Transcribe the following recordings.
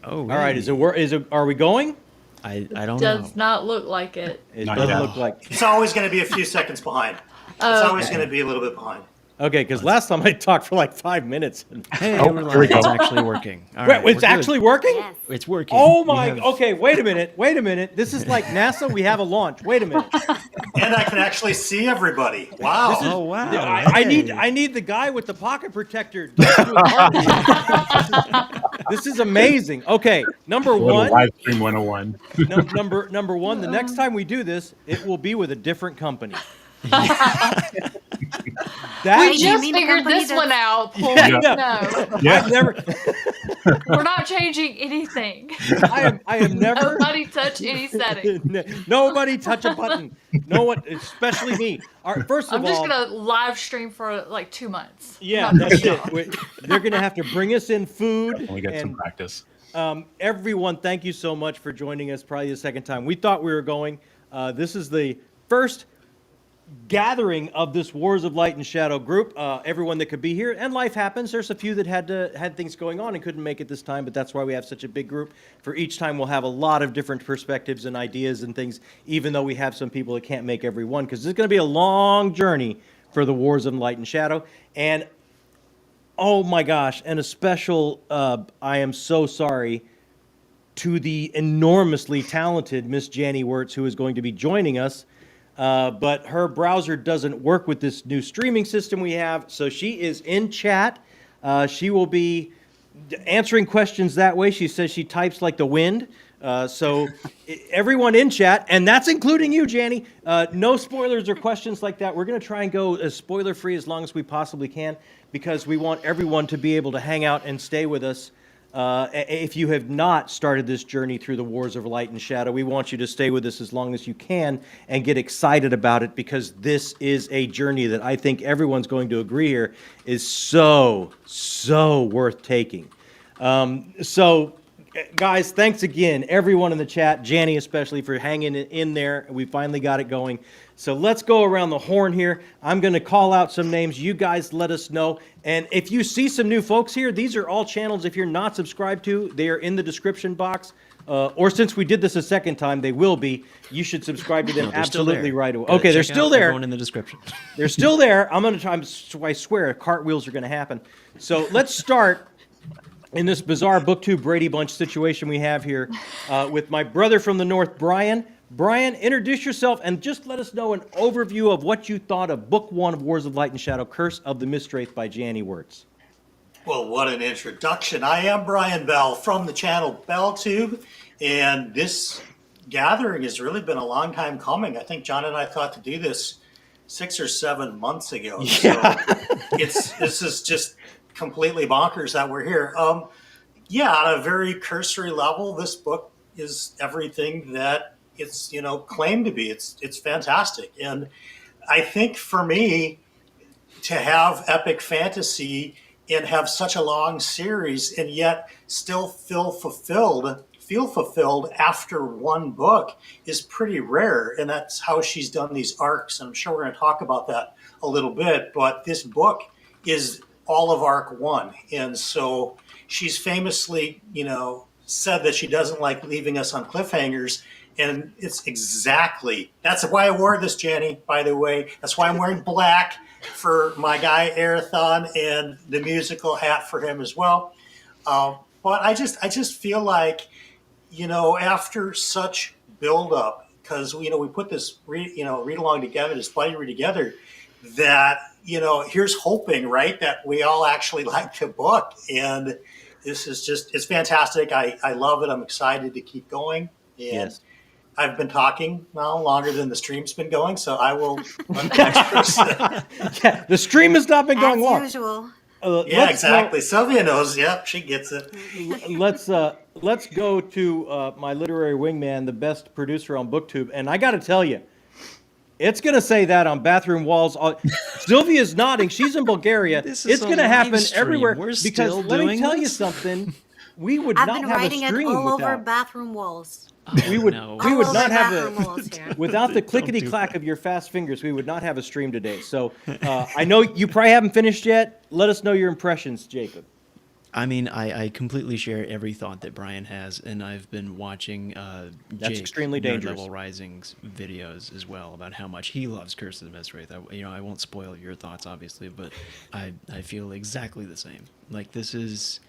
Oh, really? All right. Are we going? I don't know. Does not look like it. It Not doesn't yet. look like. It's always going to be a few seconds behind. It's always going to be a little bit behind. Okay, because last time I talked for like 5 minutes. Hey, Oh, we're here we live. It's go. actually working. All Wait, right, it's we're actually good. working? Yes. It's working. Oh We my, have- okay, wait a minute. This is like NASA, we have a launch. Wait a minute. And I can actually see everybody. Wow. Oh wow! I need the guy with the pocket protector. This is amazing. Okay, number Little one, live stream 101. number one, the next time we do this, it will be with a different company. Wait, That you Just mean the figured company this that's- one out. Paul. Yeah. No, Yeah. I've never we're not changing anything. I have never Nobody touch any setting. nobody touch a button. No one, especially me. All right, first of I'm all, just gonna live stream for like 2 months. yeah, Not that's gonna it. stop. They're gonna have to bring us in food. We get some and practice. everyone, thank you so much for joining us. Probably the second time. We thought we were going. This is the first gathering of this Wars of Light and Shadow group. Everyone that could be here, and life happens. There's a few that had things going on and couldn't make it this time, but that's why we have such a big group. For each time, we'll have a lot of different perspectives and ideas and things, even though we have some people that can't make every one, because it's going to be a long journey for the Wars of Light and Shadow. And oh my gosh, and a special, I am so sorry to the enormously talented Miss Janny Wurts, who is going to be joining us. But her browser doesn't work with this new streaming system we have, so she is in chat. She will be answering questions that way. She says she types like the wind. So everyone in chat, and that's including you, Janny, no spoilers or questions like that. We're going to try and go as spoiler-free as long as we possibly can, because we want everyone to be able to hang out and stay with us. If you have not started this journey through the Wars of Light and Shadow, we want you to stay with us as long as you can and get excited about it, because this is a journey that I think everyone's going to agree here is so worth taking. So, guys, thanks again, everyone in the chat, Janny especially, for hanging in there. We finally got it going. So let's go around the horn here. I'm going to call out some names. You guys let us know. And if you see some new folks here, these are all channels, if you're not subscribed to, they are in the description box. Or since we did this a second time, they will be. You should subscribe to them they're still absolutely there. right away. Gotta Okay, they're check still out there. everyone in the description. They're still there. I'm going to try, I swear, cartwheels are going to happen. So let's start in this bizarre BookTube Brady Bunch situation we have here with my brother from the north, Brian. Brian, introduce yourself and just let us know an overview of what you thought of Book 1 of Wars of Light and Shadow, Curse of the Mistwraith by Janny Wurts. Well, what an introduction. I am Brian Bell from the channel BellTube, and this gathering has really been a long time coming. I think John and I thought to do this 6 or 7 months ago. Yeah. So this is just completely bonkers that we're here. Yeah, on a very cursory level, this book is everything that it's claimed to be. It's fantastic, and I think for me to have epic fantasy and have such a long series and yet still feel fulfilled after one book is pretty rare, and that's how she's done these arcs. And I'm sure we're going to talk about that a little bit, but this book is all of arc 1, and so she's famously said that she doesn't like leaving us on cliffhangers. And it's exactly, that's why I wore this, Janny, by the way. That's why I'm wearing black for my guy, Arathon, and the musical hat for him as well. But I just feel like, after such buildup, because, we put this, read along together, this buddy read together, that, here's hoping, right, that we all actually like the book. And this is just, it's fantastic. I love it. I'm excited to keep going. And Yes. I've been talking now longer than the stream's been going, so I will let the next person. Yeah, the stream has not been going As long. usual. Yeah, exactly. Sylvia knows. Yep, she gets it. Let's go to my literary wingman, the best producer on BookTube, and I got to tell you, it's going to say that on bathroom walls. Sylvia's nodding. She's in Bulgaria. This is It's a going to live happen stream. everywhere. We're because still let me doing tell you this? something. We would I've not been have a writing it stream all over without. bathroom walls. We would no. we would All not over have bathroom a walls here. without the clickety clack of your fast fingers. We would not have a stream today. So I know you probably haven't finished yet. Let us know your impressions, Jakob. I mean, I completely share every thought that Brian has, and I've been watching Jake, extremely Nerd dangerous. Level Rising's videos as well about how much he loves Curse of the Mistwraith. I won't spoil your thoughts, obviously, but I feel exactly the same. Like, this is...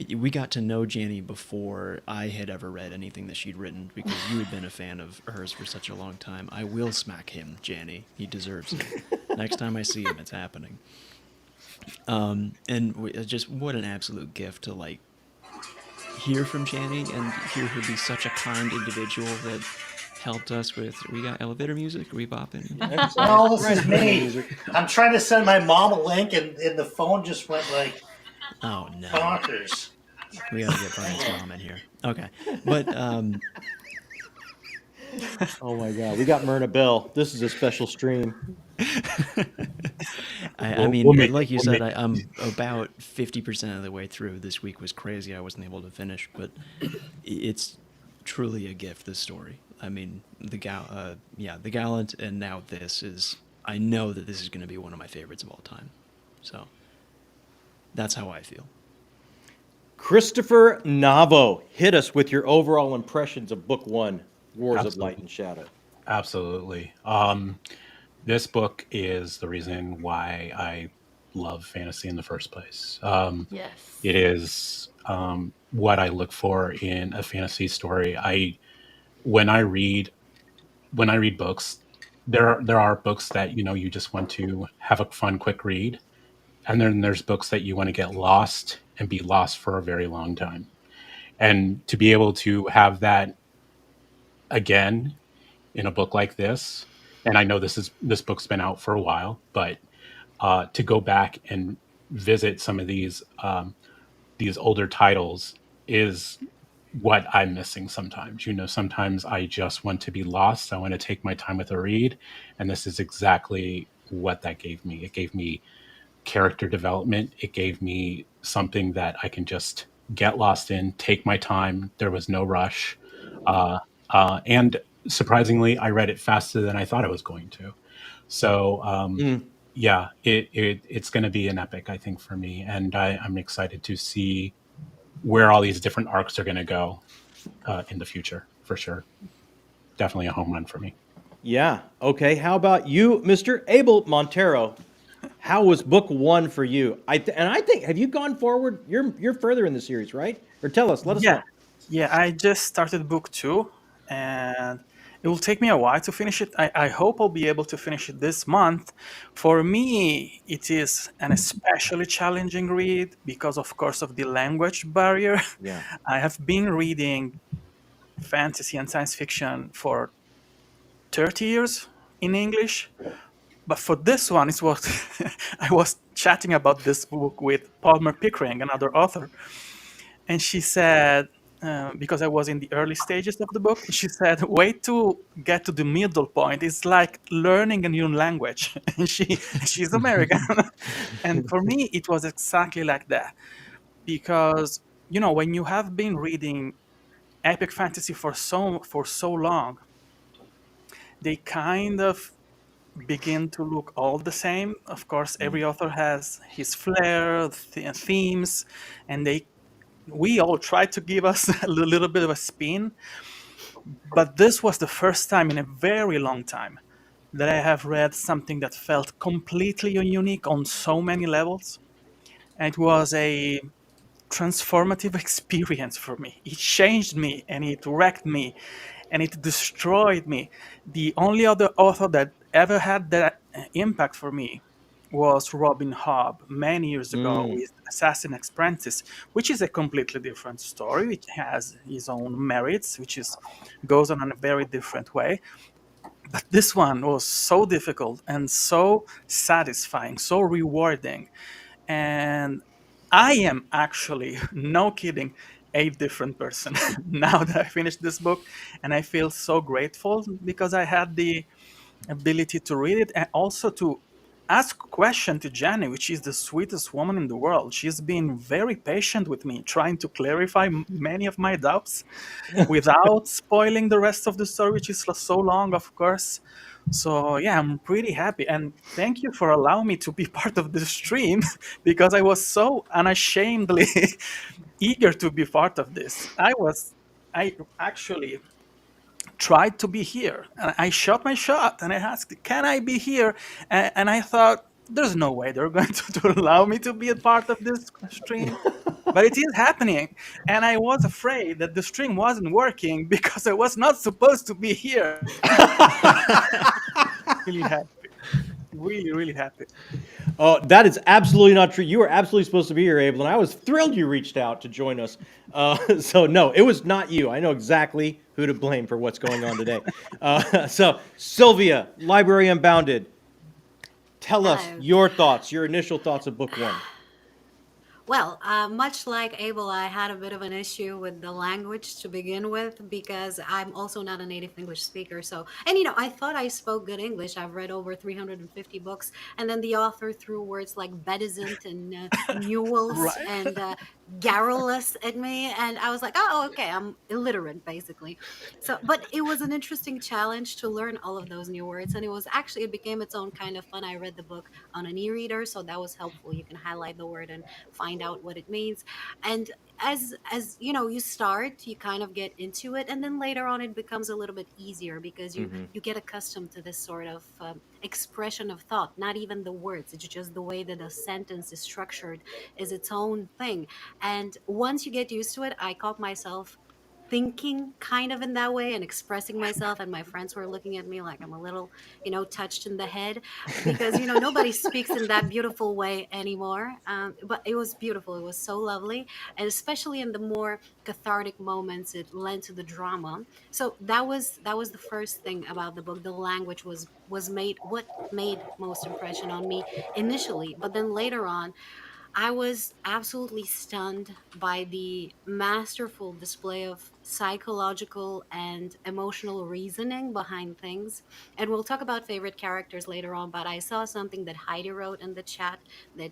We got to know Janny before I had ever read anything that she'd written, because you had been a fan of hers for such a long time. I will smack him, Janny. He deserves it. Next time I see him, it's happening. Just what an absolute gift to like hear from Janny and hear her be such a kind individual that helped us with. We got elevator music. Are we bopping? No, this is me. I'm trying to send my mom a link, and the phone just went like Oh no! bonkers. We gotta get Brian's mom in here. Okay, but Oh my God, we got Myrna Bell. This is a special stream. I mean, we'll make like you it. said, I'm about 50% of the way through. This week was crazy. I wasn't able to finish, but it's truly a gift, this story. I mean, the Gallant, and now this is... I know that this is going to be one of my favorites of all time. So, that's how I feel. Christopher Navo, hit us with your overall impressions of Book 1, Wars of Absolutely. Light and Shadow. Absolutely. This book is the reason why I love fantasy in the first place. Yes. It is what I look for in a fantasy story. When I read books, there are books that you just want to have a fun, quick read, and then there's books that you want to get lost and be lost for a very long time. And to be able to have that again in a book like this, and I know this book's been out for a while, but to go back and visit some of these older titles is what I'm missing sometimes. Sometimes I just want to be lost. I want to take my time with a read, and this is exactly what that gave me. It gave me character development. It gave me something that I can just get lost in, take my time. There was no rush. And surprisingly, I read it faster than I thought I was going to. So, yeah, it's going to be an epic, I think, for me. And I'm excited to see where all these different arcs are going to go in the future, for sure. Definitely a home run for me. Yeah. Okay. How about you, Mr. Abel Montero? How was Book 1 for you? I think, have you gone forward? You're further in the series, right? Or tell us. Let us know. Yeah, I just started book 2, and it will take me a while to finish it. I hope I'll be able to finish it this month. For me, it is an especially challenging read because, of course, of the language barrier. Yeah. I have been reading fantasy and science fiction for 30 years in English. But for this one, it's what I was chatting about this book with Palmer Pickering, another author. And she said, because I was in the early stages of the book, she said, wait to get to the middle point. It's like learning a new language. And she's American. And for me, it was exactly like that. Because, when you have been reading epic fantasy for so long, they kind of begin to look all the same. Of course, every author has his flair, themes, and we all try to give us a little bit of a spin. But this was the first time in a very long time that I have read something that felt completely unique on so many levels. And it was a transformative experience for me. It changed me, and it wrecked me, and it destroyed me. The only other author that ever had that impact for me was Robin Hobb many years ago with Assassin Apprentice, which is a completely different story, which has its own merits, goes on in a very different way. But this one was so difficult and so satisfying, so rewarding. And I am actually, no kidding, a different person now that I finished this book. And I feel so grateful because I had the ability to read it and also to ask a question to Janny, which is the sweetest woman in the world. She's been very patient with me, trying to clarify many of my doubts without spoiling the rest of the story, which is so long, of course. So yeah, I'm pretty happy, and thank you for allowing me to be part of this stream because I was so unashamedly eager to be part of this. I actually tried to be here, and I shot my shot, and I asked, "Can I be here?" And I thought, "There's no way they're going to allow me to be a part of this stream." But it is happening, and I was afraid that the stream wasn't working because I was not supposed to be here. Really happy, really happy. Oh, that is absolutely not true. You were absolutely supposed to be here, Abel, and I was thrilled you reached out to join us. So no, it was not you. I know exactly who to blame for what's going on today. So Sylvia, Library Unbounded, tell us Hello. your thoughts, your initial thoughts of book one. Well, much like Abel, I had a bit of an issue with the language to begin with because I'm also not a native English speaker. So, and I thought I spoke good English. I've read over 350 books, and then the author threw words like bedizant and newels Right. and garrulous at me, and I was like, oh, okay, I'm illiterate basically. So, but it was an interesting challenge to learn all of those new words, and it became its own kind of fun. I read the book on an e-reader, so that was helpful. You can highlight the word and find out what it means. And as you start, you kind of get into it, and then later on it becomes a little bit easier because you get accustomed to this sort of expression of thought. Not even the words, it's just the way that a sentence is structured is its own thing. And once you get used to it, I caught myself thinking kind of in that way and expressing myself, and my friends were looking at me like I'm a little touched in the head because nobody speaks in that beautiful way anymore. But it was beautiful, it was so lovely, and especially in the more cathartic moments it lent to the drama. So that was the first thing about the book. The language was made what made most impression on me initially, but then later on I was absolutely stunned by the masterful display of psychological and emotional reasoning behind things. And we'll talk about favorite characters later on, but I saw something that Heidi wrote in the chat that,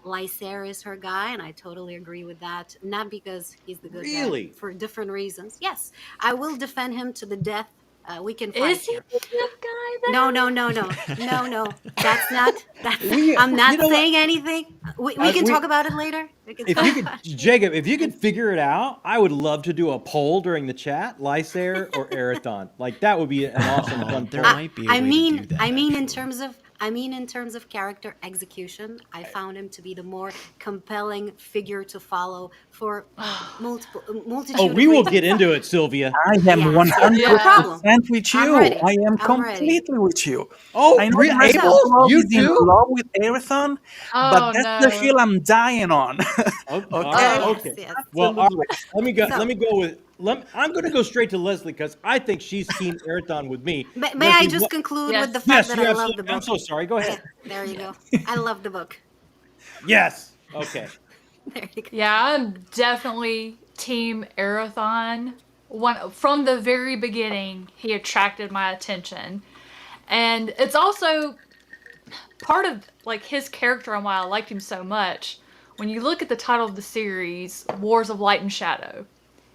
Lysair is her guy, and I totally agree with that. Not because he's the good Really? guy, for different reasons. Yes, I will defend him to the death. We can fight Is he here. the good guy? No. That's not. I'm not you know what? saying anything. We can talk about it later. We can If talk you could, about it. Jacob, if you could figure it out, I would love to do a poll during the chat, Lysair or Erathon. Like that would be an awesome fun There poll. might be a way to do that. I mean, in actually. terms of character execution, I found him to be the more compelling figure to follow for multitude. Oh, of we will reasons. get into it, Sylvia. I am Yeah. 100% with I'm you. ready. I am I'm ready. completely with you. Oh, I know re- the rest of Abel, the world you is in too? love with Erathon, Oh, but that's the no. hill I'm dying on. Okay. Yes, okay. yes. Well, all Absolutely. right. Let me go. So- Let me go with. I'm going to go straight to Leslie because I think she's Team Erathon with me. May I Leslie, just what- conclude Yes. with the fact Yes, that you're I love the absolutely. I'm book? so sorry. Go ahead. There you go. I love the book. Yes. Okay. There you go. Yeah, I'm definitely Team Arathon. From the very beginning, he attracted my attention. And it's also part of like his character and why I liked him so much. When you look at the title of the series, Wars of Light and Shadow,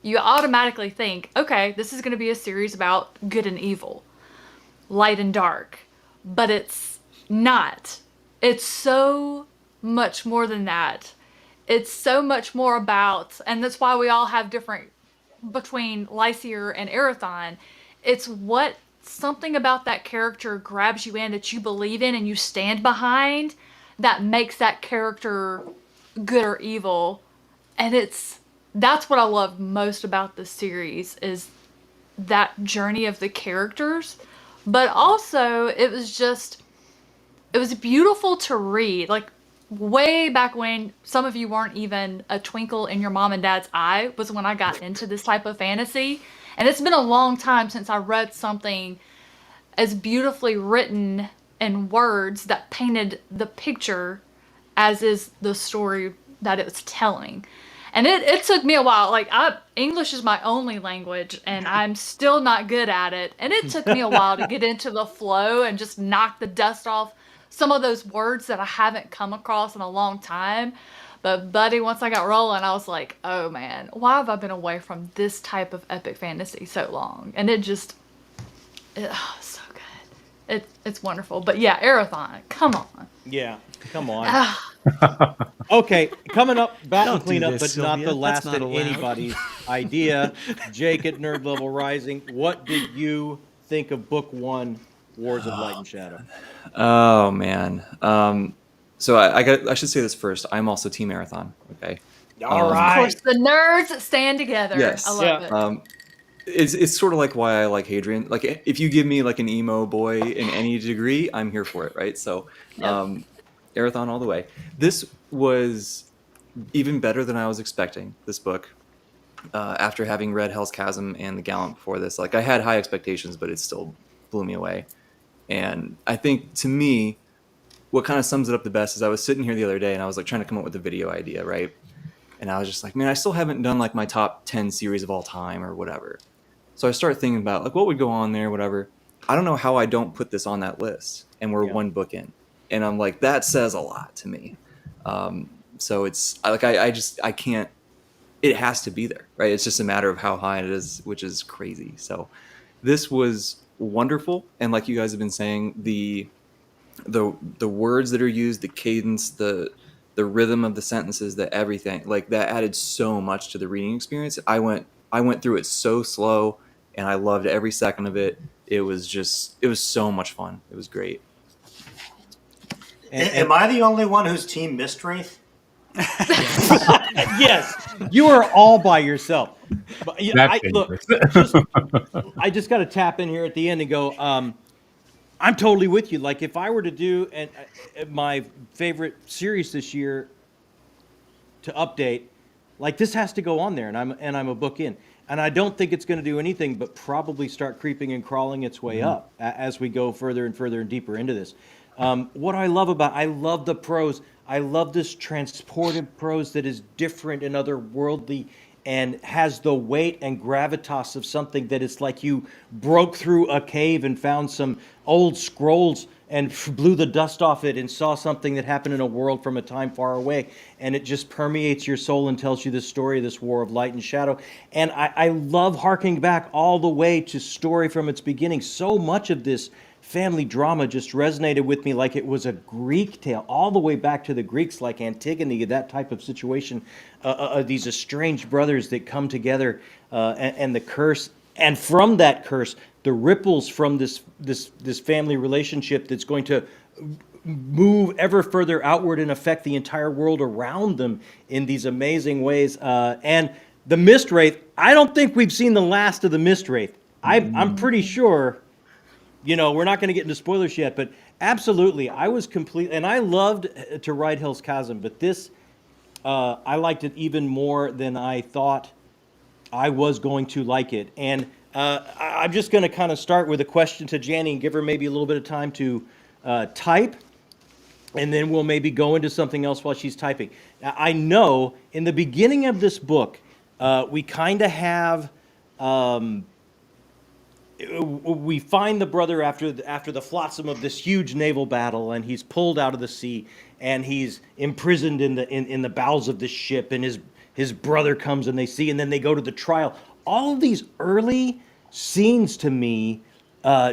you automatically think, okay, this is going to be a series about good and evil, light and dark. But it's not. It's so much more than that. It's so much more about, and that's why we all have different, between Lysair and Erathon, it's what something about that character grabs you in that you believe in and you stand behind that makes that character good or evil. And that's what I love most about this series is that journey of the characters. But also it was beautiful to read. Like way back when some of you weren't even a twinkle in your mom and dad's eye was when I got into this type of fantasy. And it's been a long time since I read something as beautifully written in words that painted the picture as is the story that it was telling. And it took me a while. Like English is my only language and I'm still not good at it. And it took me a while to get into the flow and just knock the dust off some of those words that I haven't come across in a long time. But buddy, once I got rolling, I was like, oh man, why have I been away from this type of epic fantasy so long? And it so good. It's wonderful. But yeah, Arathon, come on. Yeah, come on. Okay, coming up, bat and Don't do cleanup, this, but not Sylvia. the That's last not at allowed. anybody's idea. Jake at Nerd Level Rising, what did you think of Book 1, Wars of Light and Shadow? Oh man. So I should say this first. I'm also Team Marathon. Okay. All Of right. course, the nerds stand together. Yes. I love Yeah. it. It's sort of like why I like Hadrian. Like if you give me like an emo boy in any degree, I'm here for it, right? So, Yep. Arathon all the way. This was even better than I was expecting. This book, after having read Hell's Chasm and The Gallant before this, like I had high expectations, but it still blew me away. And I think to me, what kind of sums it up the best is I was sitting here the other day and I was like trying to come up with a video idea, right? And I was just like, man, I still haven't done like my top 10 series of all time or whatever. So I started thinking about like what would go on there, whatever. I don't know how I don't put this on that list, and we're Yeah. one book in, and I'm like, that says a lot to me. So it's like I can't. It has to be there, right? It's just a matter of how high it is, which is crazy. So this was wonderful, and like you guys have been saying, the words that are used, the cadence, the rhythm of the sentences, the everything, like that added so much to the reading experience. I went through it so slow, and I loved every second of it. It was so much fun. It was great. Am I the only one who's Team Mistwraith? Yes, you are all by yourself. But That's look, dangerous. I just got to tap in here at the end and go. I'm totally with you. Like if I were to do my favorite series this year to update, like this has to go on there, and I'm a book in, and I don't think it's going to do anything but probably start creeping and crawling its way up as we go further and further and deeper into this. What I love the prose. I love this transportive prose that is different and otherworldly and has the weight and gravitas of something that it's like you broke through a cave and found some old scrolls and blew the dust off it and saw something that happened in a world from a time far away. And it just permeates your soul and tells you the story of this war of light and shadow. And I love harking back all the way to story from its beginning. So much of this family drama just resonated with me like it was a Greek tale, all the way back to the Greeks, like Antigone, that type of situation, these estranged brothers that come together, and the curse, and from that curse, the ripples from this family relationship that's going to move ever further outward and affect the entire world around them in these amazing ways. And the Mistwraith, I don't think we've seen the last of the Mistwraith. I'm pretty sure. We're not going to get into spoilers yet, but absolutely, I was complete, and I loved to ride Hell's Chasm, but this, I liked it even more than I thought I was going to like it. And I'm just going to kind of start with a question to Janny and give her maybe a little bit of time to type, and then we'll maybe go into something else while she's typing. Now, I know in the beginning of this book, we kind of have... we find the brother after the flotsam of this huge naval battle, and he's pulled out of the sea, and he's imprisoned in the bowels of this ship, and his brother comes and they see, and then they go to the trial. All of these early scenes to me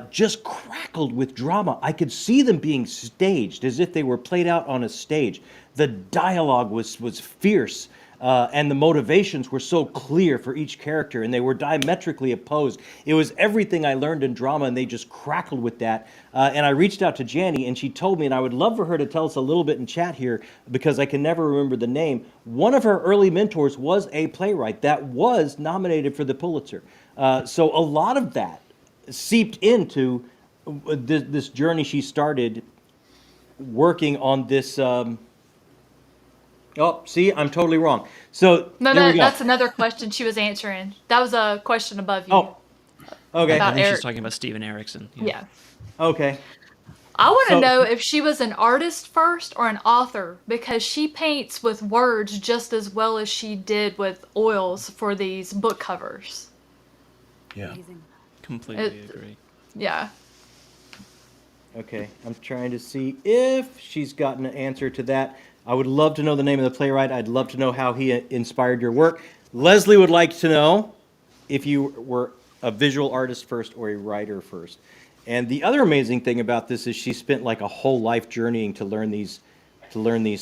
just crackled with drama. I could see them being staged as if they were played out on a stage. The dialogue was fierce. And the motivations were so clear for each character, and they were diametrically opposed. It was everything I learned in drama, and they just crackled with that. And I reached out to Janny, and she told me, and I would love for her to tell us a little bit in chat here, because I can never remember the name. One of her early mentors was a playwright that was nominated for the Pulitzer. So a lot of that seeped into this journey she started working on this... Oh, see, I'm totally wrong. So No, there we go. that's another question she was answering. That was a question above you. Oh, okay. About I think Eric. she's talking about Steven Erikson. Yeah. Okay. I want to So- know if she was an artist first or an author, because she paints with words just as well as she did with oils for these book covers. Yeah. Amazing. Completely agree. Yeah. Okay. I'm trying to see if she's gotten an answer to that. I would love to know the name of the playwright. I'd love to know how he inspired your work. Leslie would like to know if you were a visual artist first or a writer first. And the other amazing thing about this is she spent like a whole life journeying to learn these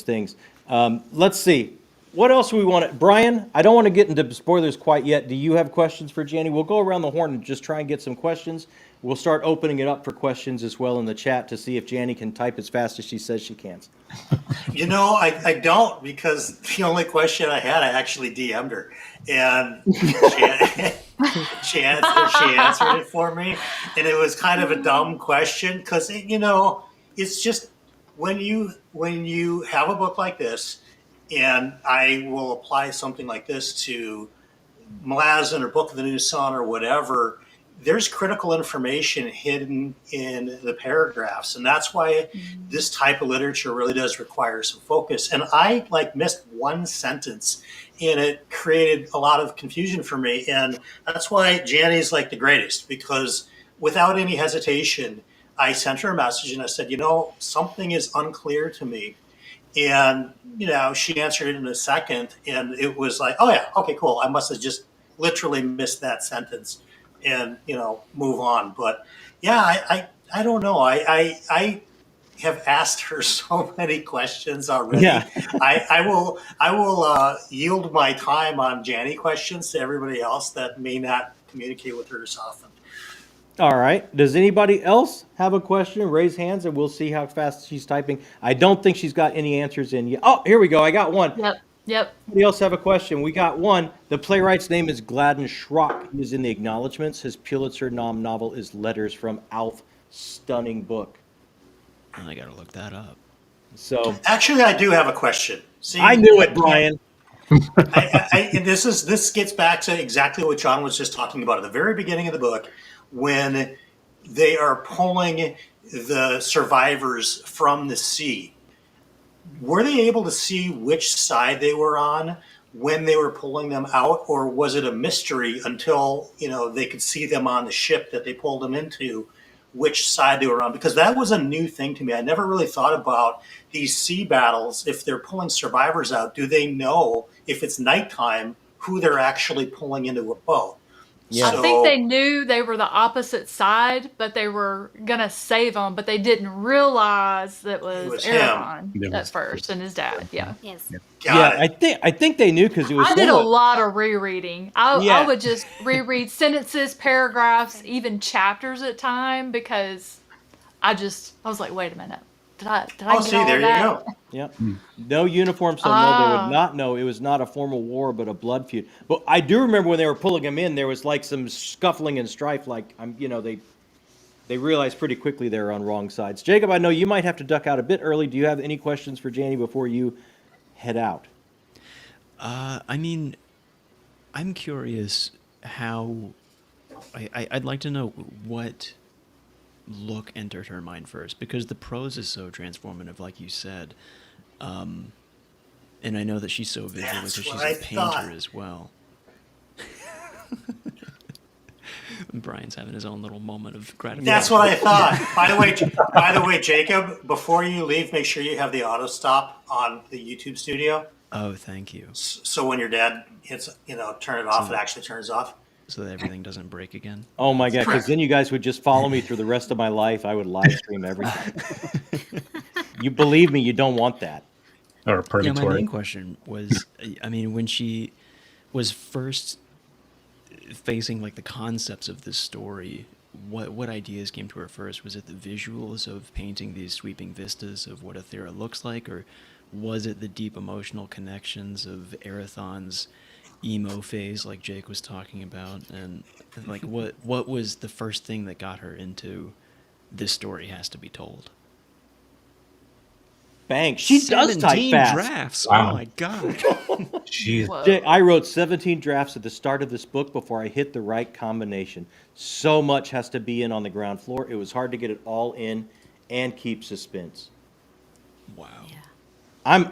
things. Let's see. What else do we want to, Brian, I don't want to get into spoilers quite yet. Do you have questions for Janny? We'll go around the horn and just try and get some questions. We'll start opening it up for questions as well in the chat to see if Janny can type as fast as she says she can. You know, I don't, because the only question I had, I actually DM'd her, and she answered it for me, and it was kind of a dumb question because you know it's just when you have a book like this, and I will apply something like this to Malazan or Book of the New Sun or whatever. There's critical information hidden in the paragraphs, and that's why this type of literature really does require some focus. And I missed one sentence, and it created a lot of confusion for me. And that's why Janny's the greatest, because without any hesitation, I sent her a message and I said, you know, something is unclear to me. And, you know, she answered it in a second, and it was like, oh yeah, okay, cool. I must have just literally missed that sentence. And move on. But yeah, I don't know. I have asked her so many questions already. Yeah. I will yield my time on Janny questions to everybody else that may not communicate with her as often. All right. Does anybody else have a question? Raise hands and we'll see how fast she's typing. I don't think she's got any answers in yet. Oh, here we go. I got one. Yep. Anybody else have a question? We got one. The playwright's name is Gladden Schrock. He is in the acknowledgments. His Pulitzer nom novel is Letters from Alf. Stunning book. I gotta look that up. So actually, I do have a question. See, I knew it, Brian. This gets back to exactly what John was just talking about at the very beginning of the book, when they are pulling the survivors from the sea. Were they able to see which side they were on when they were pulling them out, or was it a mystery until they could see them on the ship that they pulled them into, which side they were on? Because that was a new thing to me. I never really thought about these sea battles. If they're pulling survivors out, do they know if it's nighttime who they're actually pulling into a boat? Yeah. I think they knew they were the opposite side, but they were gonna save them, but they didn't realize that was Arathon at first and his dad. Yeah. Yes. I think they knew because it was. I did a lot of rereading. I would just reread sentences, paragraphs, even chapters at a time, because I was like, wait a minute. Did I get all there that? you go. Yep. No uniform, so no, they would not know. It was not a formal war, but a blood feud. But I do remember when they were pulling him in, there was some scuffling and strife. They realized pretty quickly they were on wrong sides. Jacob, I know you might have to duck out a bit early. Do you have any questions for Janny before you head out? I mean, I'm curious how. I'd like to know what look entered her mind first, because the prose is so transformative, like you said, and I know that she's so visual because she's a painter as well. Brian's having his own little moment of gratitude. That's what I thought. By the way, Jacob, before you leave, make sure you have the auto stop on the YouTube studio. Oh, thank you. So when your dad hits, turn it off, it actually turns off. So that everything doesn't break again. Oh my God! Because then you guys would just follow me through the rest of my life. I would live stream everything. You believe me? You don't want that. Or purgatory. Yeah, my main question was, I mean, when she was first facing the concepts of this story, what ideas came to her first? Was it the visuals of painting these sweeping vistas of what Aethera looks like, or was it the deep emotional connections of Arathon's emo phase, like Jake was talking about, and what was the first thing that got her into this story has to be told? Bang! She does type fast. Drafts. Wow. Oh my God! Jeez. I wrote 17 drafts at the start of this book before I hit the right combination. So much has to be in on the ground floor. It was hard to get it all in and keep suspense. Wow. Yeah.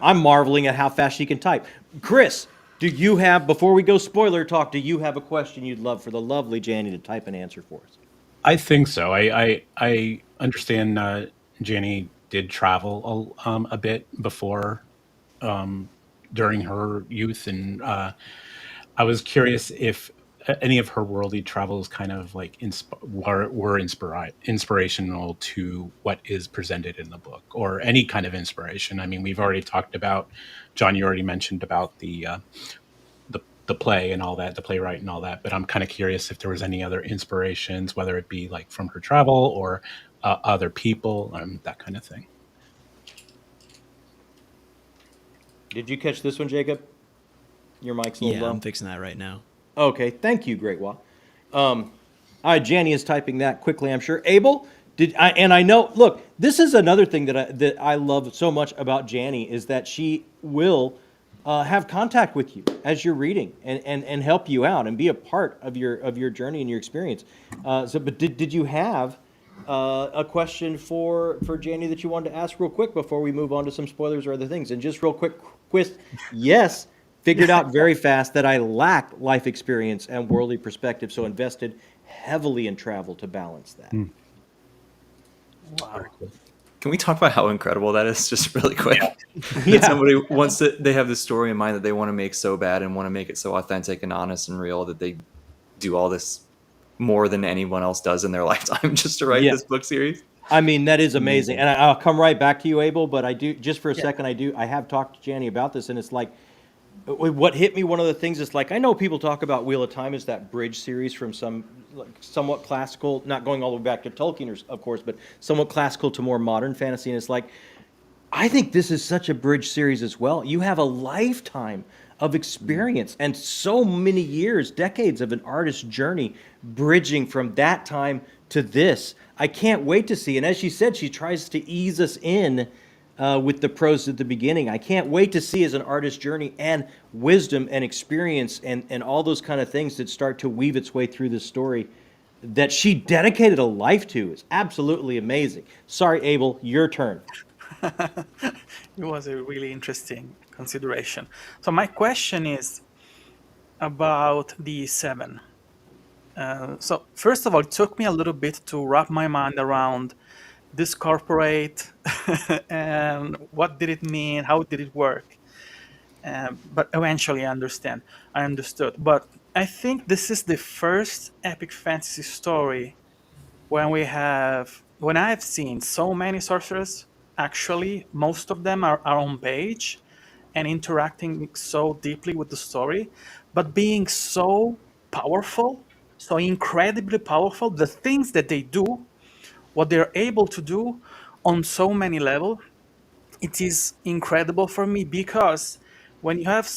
I'm marveling at how fast she can type. Chris, do you have, before we go spoiler talk, do you have a question you'd love for the lovely Janny to type an answer for us? I think so. I understand Janny did travel a bit before, during her youth, and I was curious if any of her worldly travels kind of like were inspirational to what is presented in the book, or any kind of inspiration? I mean, we've already talked about, John, you already mentioned about the play and all that, the playwright and all that, but I'm kind of curious if there was any other inspirations, whether it be like from her travel or other people, that kind of thing. Did you catch this one, Jacob? Your mic's a little Yeah, low. I'm fixing that right now. Okay, thank you, Great Wall. All right, Janny is typing that quickly, I'm sure. Abel, I know. Look, this is another thing that I love so much about Janny, is that she will have contact with you as you're reading and help you out and be a part of your journey and your experience. But did you have a question for Janny that you wanted to ask real quick before we move on to some spoilers or other things? And just real quick, yes. Figured out very fast that I lack life experience and worldly perspective, so invested heavily in travel to balance that. Wow. Can we talk about how incredible that is, just really quick? Yeah. Somebody wants to, they have this story in mind that they want to make so bad and want to make it so authentic and honest and real that they do all this more than anyone else does in their lifetime just to write Yeah. this book series. I mean, that is amazing. And I'll come right back to you, Abel, but I do, just for a second, I have talked to Janny about this, and it's like, what hit me, one of the things is like, I know people talk about Wheel of Time as that bridge series from some somewhat classical, not going all the way back to Tolkien, of course, but somewhat classical to more modern fantasy. And it's like, I think this is such a bridge series as well. You have a lifetime of experience and so many years, decades of an artist's journey bridging from that time to this. I can't wait to see. And as she said, she tries to ease us in with the prose at the beginning. I can't wait to see as an artist's journey and wisdom and experience and all those kind of things that start to weave its way through this story that she dedicated a life to. Is absolutely amazing. Sorry, Abel, your turn. It was a really interesting consideration. So my question is about the 7. So first of all, it took me a little bit to wrap my mind around this corporate and what did it mean, how did it work? But eventually I understood. But I think this is the first epic fantasy story when I've seen so many sorcerers. Actually, most of them are on page and interacting so deeply with the story, but being so powerful, so incredibly powerful, the things that they do, what they're able to do on so many levels, it is incredible for me, because when you have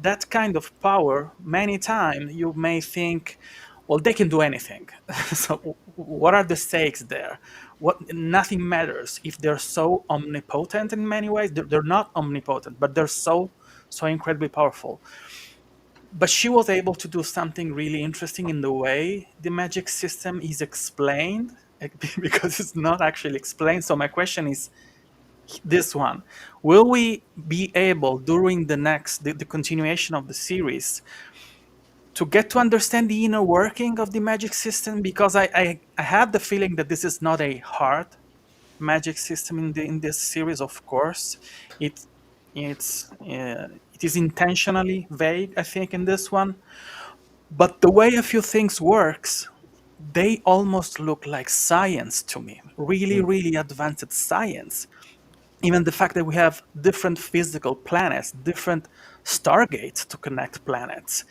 that kind of power, many times you may think, well, they can do anything. So what are the stakes there? Nothing matters if they're so omnipotent in many ways. They're not omnipotent, but they're so incredibly powerful. But she was able to do something really interesting in the way the magic system is explained, because it's not actually explained. So my question is this one: will we be able during the continuation of the series to get to understand the inner working of the magic system? Because I have the feeling that this is not a hard magic system in this series. Of course, it is intentionally vague, I think, in this one. But the way a few things works, they almost look like science to me. Really, really advanced science. Even the fact that we have different physical planets, different stargates to connect planets.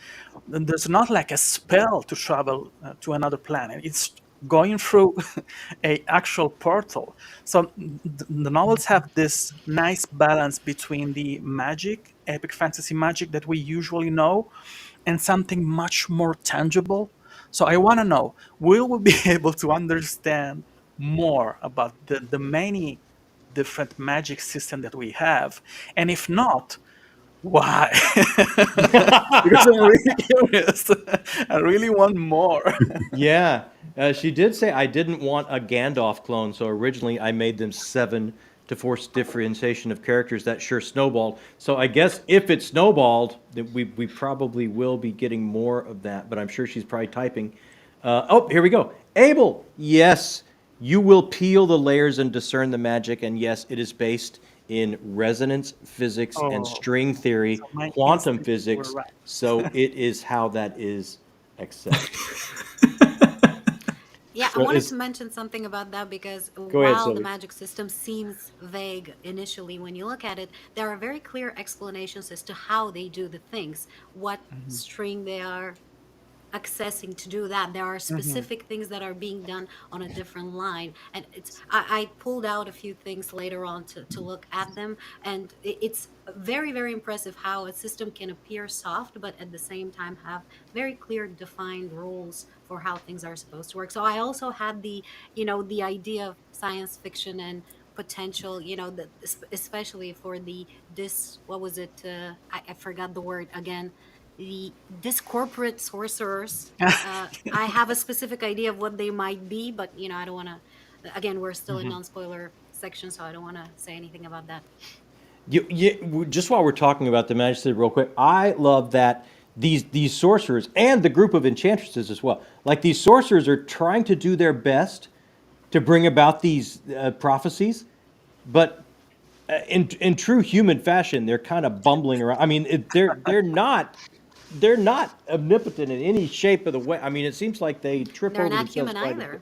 And there's not like a spell to travel to another planet. It's going through a actual portal. So the novels have this nice balance between the magic, epic fantasy magic that we usually know, and something much more tangible. So I want to know, will we be able to understand more about the many different magic system that we have? And if not, why? Because I'm really curious. I really want more. Yeah, she did say I didn't want a Gandalf clone, so originally I made them 7 to force differentiation of characters. That sure snowballed. So I guess if it snowballed, then we probably will be getting more of that, but I'm sure she's probably typing. Oh, here we go. Abel, yes, you will peel the layers and discern the magic, and yes, it is based in resonance physics and string theory, So my quantum instincts were physics. right. So it is how that is Accept. Yeah, I So wanted is- to mention something about that because ahead, while the Sylvie. magic system seems vague initially when you look at it, there are very clear explanations as to how they do the things, what string they are accessing to do that. There are specific things that are being done on a different line, and I pulled out a few things later on to look at them, and it's very, very impressive how a system can appear soft but at the same time have very clear defined rules for how things are supposed to work. So I also had the idea of science fiction and potential, especially for what was it, I forgot the word again, this corporate sorcerers. I have a specific idea of what they might be, but I don't want to. Again, we're still in non-spoiler section, so I don't want to say anything about that. Just while we're talking about the magic system real quick, I love that these sorcerers and the group of enchantresses as well. Like these sorcerers are trying to do their best to bring about these prophecies, but in true human fashion, they're kind of bumbling around. I mean, they're not omnipotent in any shape of the way. I mean, it seems like they trip They're over not themselves human quite a either.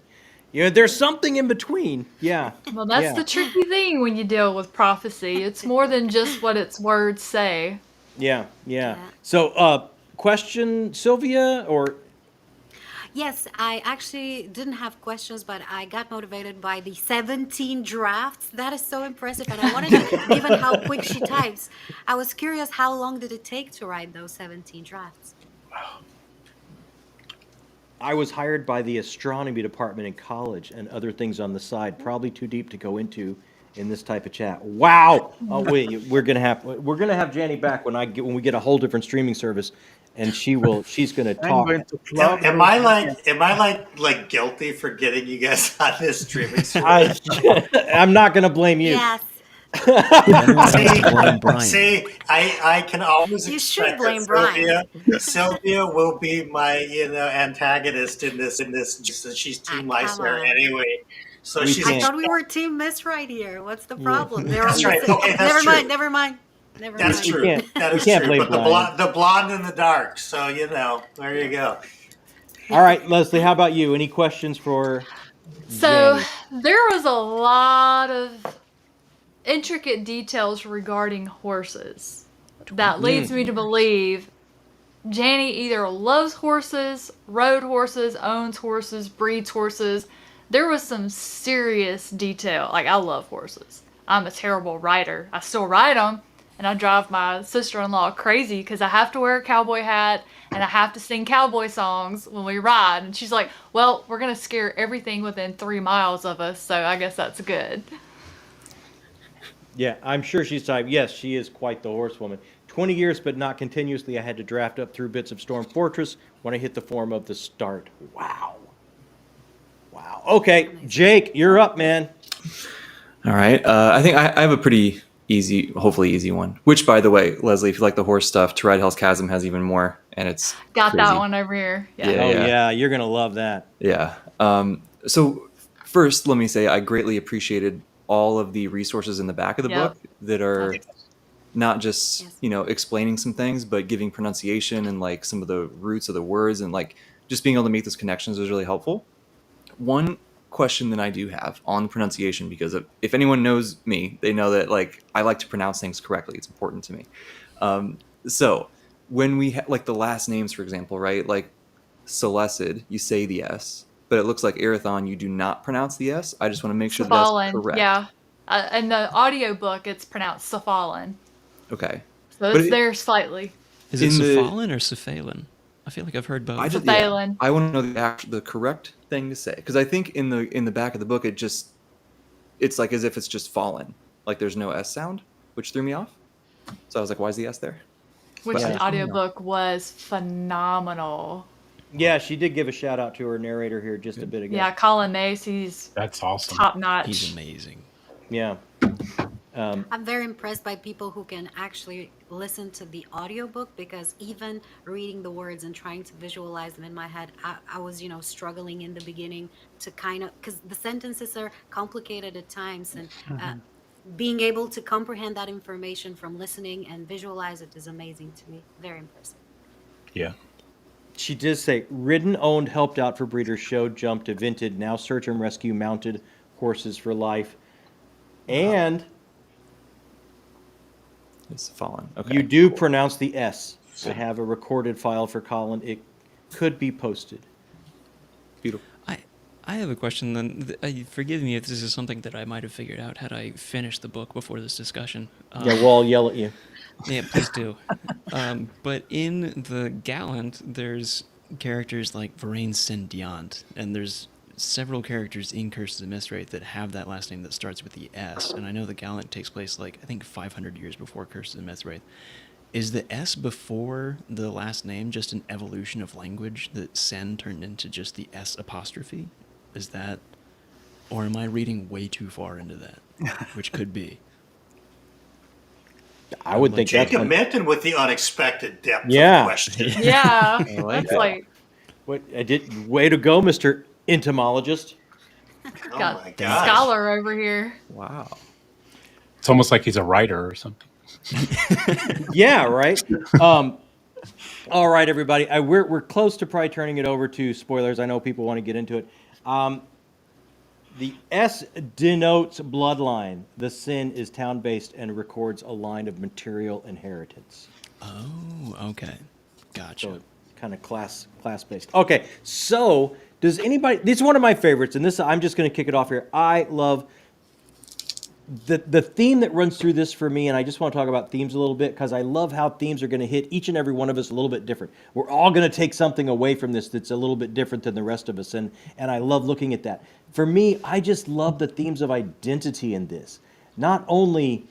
bit. There's something in between. Yeah. Well, that's yeah. the tricky thing when you deal with prophecy. It's more than just what its words say. Yeah. Yeah. So, question, Sylvia, or Yes, I actually didn't have questions, but I got motivated by the 17 drafts. That is so impressive, and I wanted to, given how quick she types, I was curious how long did it take to write those 17 drafts? I was hired by the astronomy department in college and other things on the side. Probably too deep to go into in this type of chat. Wow. Oh wait, we're gonna have Janny back when we get a whole different streaming service, and she's gonna I'm talk. going to plug. Am I like guilty for getting you guys on this streaming service? I'm not gonna blame you. Yes, Blame Brian. See, I can always you should expect blame that Brian. Sylvia will be my antagonist in this. So she's Team come Meister on. anyway. So We she's I can't- thought we were Team Mistwraith here. What's the problem? They're That's on the right. same- Okay, that's never true. mind. Never mind. Never That's mind. true. can't- That we is can't true. blame But Brian. the blonde in the dark. So there you go. All right, Leslie, how about you? Any questions for So Janny? there was a lot of intricate details regarding horses that leads me to believe Janny either loves horses, rode horses, owns horses, breeds horses. There was some serious detail. Like, I love horses. I'm a terrible rider. I still ride them, and I drive my sister-in-law crazy because I have to wear a cowboy hat and I have to sing cowboy songs when we ride. And she's like, well, we're going to scare everything within 3 miles of us, so I guess that's good. Yeah, I'm sure she's typed. Yes, she is quite the horsewoman. 20 years, but not continuously. I had to draft up through bits of Storm Fortress when I hit the form of the start. Wow. Okay, Jake, you're up, man. All right. I think I have a pretty easy, hopefully easy one. Which, by the way, Leslie, if you like the horse stuff, To Ride Hell's Chasm has even more, and it's Got crazy. that one over here. Yeah. Yeah. Oh, yeah, you're going to love that. Yeah. So first, let me say I greatly appreciated all of the resources in the back of the Yep. book that are not just Yes. explaining some things, but giving pronunciation and like some of the roots of the words, and like just being able to make those connections was really helpful. One question that I do have on pronunciation, because if anyone knows me, they know that like I like to pronounce things correctly. It's important to me. So when we like the last names, for example, right? Like Salisbury, you say the S, but it looks like Arathon, you do not pronounce the S. I just want to make sure that's Cephalin, correct. yeah. In the audiobook, it's pronounced Cephalin. Okay. So But it's it- there slightly. Is it In the- Cephalin or Cephalin? I feel like I've heard both. Cephalin. I want to know the correct thing to say, because I think in the back of the book it's like as if it's just fallen, like there's no S sound, which threw me off. So I was like, why is the S there? Which Yeah. the audiobook was phenomenal. Yeah, she did give a shout out to her narrator here just a bit ago. Yeah, Colin Mace, he's That's awesome. top notch. He's amazing. Yeah. I'm very impressed by people who can actually listen to the audiobook, because even reading the words and trying to visualize them in my head, I was, struggling in the beginning to kind of, because the sentences are complicated at times, and being able to comprehend that information from listening and visualize it is amazing to me. Very impressive. Yeah. She did say, ridden, owned, helped out for breeders, showed, jumped, evented, now search and rescue mounted horses for life. And It's fallen. Okay. you do pronounce the S. I have a recorded file for Colin. It could be posted. Beautiful. I have a question then. Forgive me if this is something that I might have figured out had I finished the book before this discussion. Yeah, we'll all yell at you. Yeah, please do. But in the Gallant, there's characters like Varaine Sendiant, and there's several characters in Curses of Mistwraith that have that last name that starts with the S. And I know the Gallant takes place, like, I think 500 years before Curses of Mistwraith. Is the S before the last name just an evolution of language that Sen turned into just the S apostrophe? Is that, or am I reading way too far into that? Which could be. I would think that's Jacob one. Minton with the unexpected depth Yeah. of question. Yeah, like that's that. like What I did. Way to go, Mr. Entomologist. Oh got my gosh. scholar over here. Wow. It's almost like he's a writer or something. Yeah, right. All right, everybody. We're close to probably turning it over to spoilers. I know people want to get into it. The S denotes bloodline. The sin is town-based and records a line of material inheritance. Oh, okay. Gotcha. So kind of class-based. Okay, so does anybody? This is one of my favorites, and this I'm just going to kick it off here. I love the theme that runs through this for me, and I just want to talk about themes a little bit because I love how themes are going to hit each and every one of us a little bit different. We're all going to take something away from this that's a little bit different than the rest of us, and I love looking at that. For me, I just love the themes of identity in this. Not only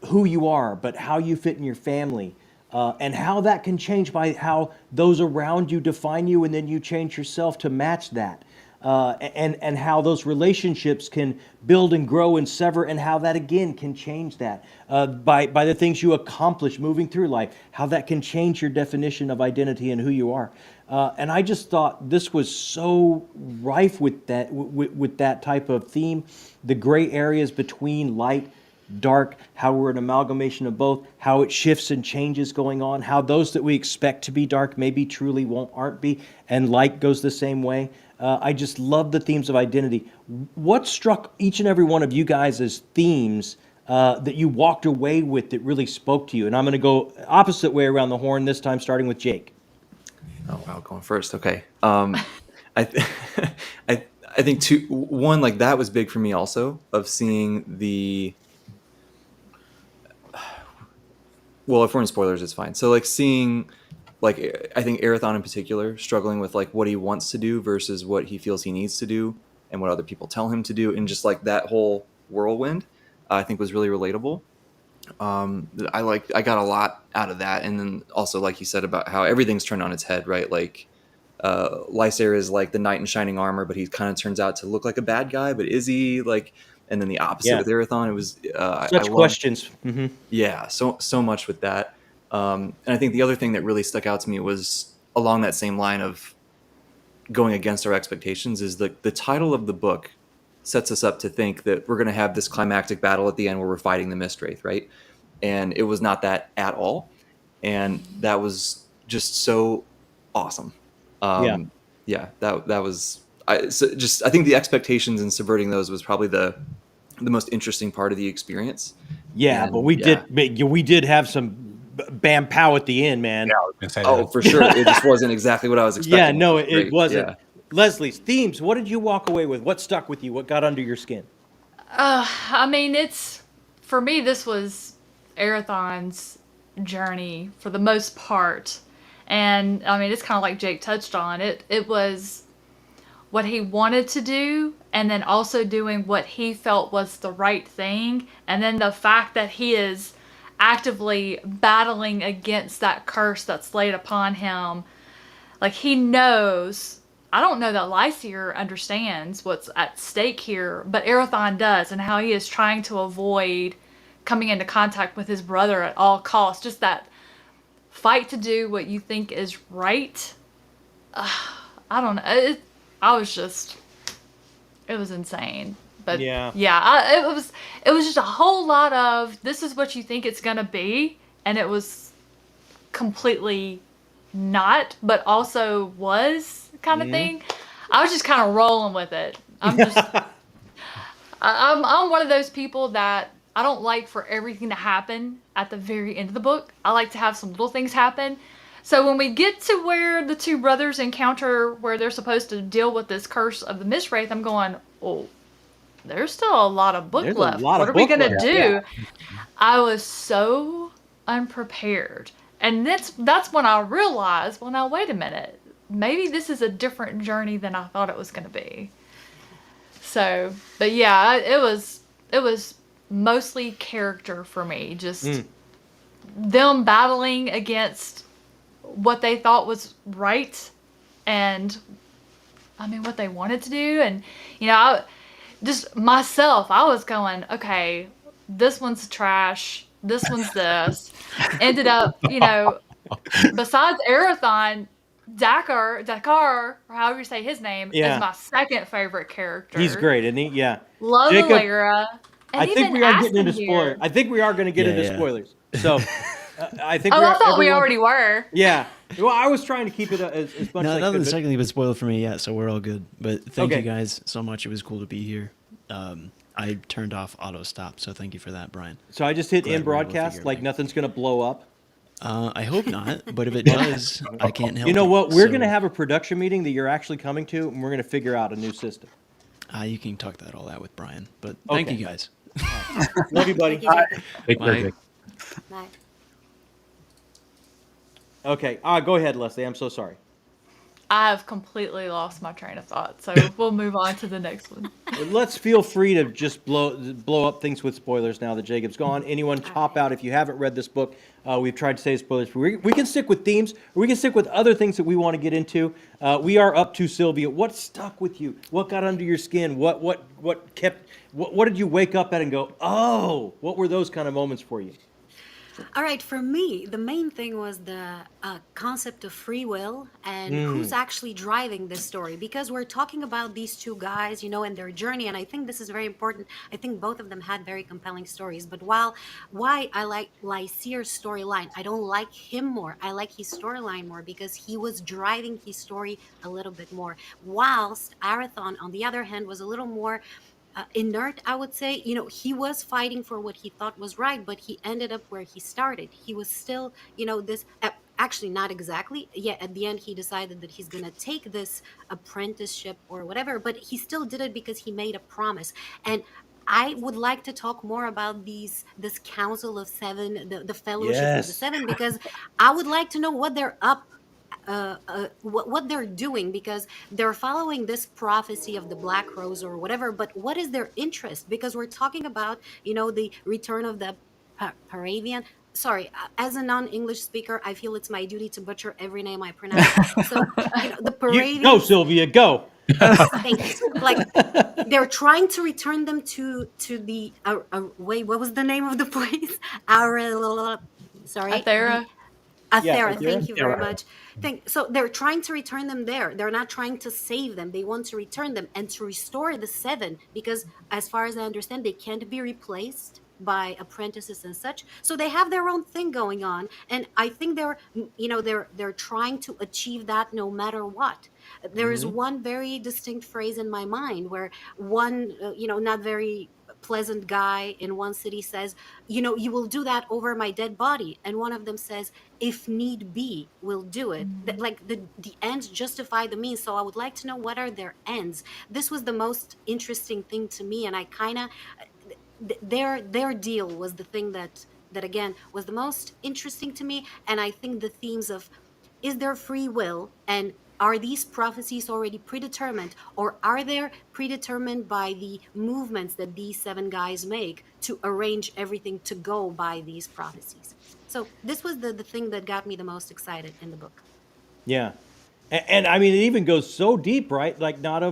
who you are, but how you fit in your family, and how that can change by how those around you define you, and then you change yourself to match that. And how those relationships can build and grow and sever, and how that again can change that by the things you accomplish moving through life, how that can change your definition of identity and who you are. And I just thought this was so rife with that with that type of theme, the gray areas between light, dark, how we're an amalgamation of both, how it shifts and changes going on, how those that we expect to be dark maybe truly aren't be, and light goes the same way. I just love the themes of identity. What struck each and every one of you guys as themes that you walked away with that really spoke to you? And I'm going to go opposite way around the horn this time, starting with Jake. Oh wow, going first. Okay. I think one, like that was big for me also, of seeing the. Well, if we're in spoilers, it's fine. So like seeing, like, I think Arathon in particular struggling with like what he wants to do versus what he feels he needs to do, and what other people tell him to do, and just like that whole whirlwind, I think was really relatable. I got a lot out of that, and then also like you said about how everything's turned on its head, right? Like Lysair is like the knight in shining armor, but he kind of turns out to look like a bad guy, but is he? Like, and then the opposite with Arathon. It was Such questions. Mm-hmm. Yeah, so much with that. And I think the other thing that really stuck out to me was along that same line of going against our expectations is the title of the book sets us up to think that we're going to have this climactic battle at the end where we're fighting the Mistwraith, right? And it was not that at all. And that was just so awesome. That was, I think the expectations and subverting those was probably the most interesting part of the experience. Yeah, And, but we did have some bam pow at the end, man. Yeah, I was gonna say Oh, that. for sure. It just wasn't exactly what I was expecting. Yeah, no, it Great. wasn't. Yeah. Leslie's themes. What did you walk away with? What stuck with you? What got under your skin? I mean, for me, this was Arathon's journey for the most part. And I mean, it's kind of like Jake touched on it. It was what he wanted to do, and then also doing what he felt was the right thing. And then the fact that he is actively battling against that curse that's laid upon him. Like, he knows. I don't know that Lysair understands what's at stake here, but Arathon does, and how he is trying to avoid coming into contact with his brother at all costs. Just that fight to do what you think is right. I don't know. It was insane. But Yeah. it was just a whole lot of, this is what you think it's gonna be, and it was completely not, but also was kind of thing. I was just kind of rolling with it. I'm one of those people that I don't like for everything to happen at the very end of the book. I like to have some little things happen. So when we get to where the two brothers encounter where they're supposed to deal with this curse of the Mistwraith, I'm going, oh, there's still a lot of book There's a left. lot What of are we book going to left, do? yeah. I was so unprepared. And that's when I realized, well, now, wait a minute. Maybe this is a different journey than I thought it was going to be. So, but yeah, it was mostly character for me. Just them battling against what they thought was right, and I mean what they wanted to do, and just myself, I was going, okay, this one's trash, this one's this. Ended up, besides Arathon, Dakar, or however you say his name, Yeah. is my second favorite character. He's great, isn't he? Yeah. Love Jakob, Alara. And I think we are getting into Aspen spoilers. here. I think we are going to get Yeah, into yeah. spoilers. So I think. Oh, we I are, thought we everyone- already were. Yeah. Well, I was trying to keep it as much as I Nothing's could. technically been spoiled for me yet, so we're all good. But thank Okay. you guys so much. It was cool to be here. I turned off auto stop, so thank you for that, Brian. So I just hit Glad in we're able to broadcast, figure it like out. nothing's going to blow up. I hope not, but if it does, I can't help You know it. what? We're So, going to have a production meeting that you're actually coming to, and we're going to figure out a new system. You can talk that all out with Brian, but thank Okay. you guys. Love you, buddy. Thank you, Jacob. Take care, Bye. Jake. Bye. Okay. Go ahead, Leslie. I'm so sorry. I have completely lost my train of thought, so we'll move on to the next one. Let's feel free to just blow up things with spoilers now that Jacob's gone. Anyone hop out if you haven't read this book. We've tried to say spoilers free. We can stick with themes, or we can stick with other things that we want to get into. We are up to Sylvia. What stuck with you? What got under your skin? What did you wake up at and go, oh? What were those kind of moments for you? All right, for me, the main thing was the concept of free will and who's actually driving this story. Because we're talking about these two guys, and their journey, and I think this is very important. I think both of them had very compelling stories. But why I like Lyseer's storyline, I don't like him more. I like his storyline more because he was driving his story a little bit more. Whilst Arathon, on the other hand, was a little more inert, I would say. He was fighting for what he thought was right, but he ended up where he started. He was still, this actually not exactly. Yeah, at the end he decided that he's gonna take this apprenticeship or whatever, but he still did it because he made a promise. And I would like to talk more about this Council of Seven, the Fellowship of the Yes. Seven, because I would like to know what they're up what they're doing, because they're following this prophecy of the Black Rose or whatever, but what is their interest? Because we're talking about the return of the Paravian. Sorry, as a non-English speaker, I feel it's my duty to butcher every name I pronounce. So the Paravian. Go, Sylvia, go. Thank you. Like, they're trying to return them to the wait, what was the name of the place? Sorry, Athera. Athera, Yeah, thank you very Athera. much. So they're trying to return them there. They're not trying to save them. They want to return them and to restore the seven, because as far as I understand, they can't be replaced by apprentices and such. So they have their own thing going on, and I think they're trying to achieve that no matter what. There is one very distinct phrase in my mind where one not very pleasant guy in one city says, you will do that over my dead body, and one of them says, if need be, we'll do it. Like the ends justify the means. So I would like to know, what are their ends? This was the most interesting thing to me, and I kind of their deal was the thing that again was the most interesting to me. And I think the themes of, is there free will, and are these prophecies already predetermined, or are they predetermined by the movements that these seven guys make to arrange everything to go by these prophecies? So this was the thing that got me the most excited in the book. Yeah. And I mean, it even goes so deep, right? Like not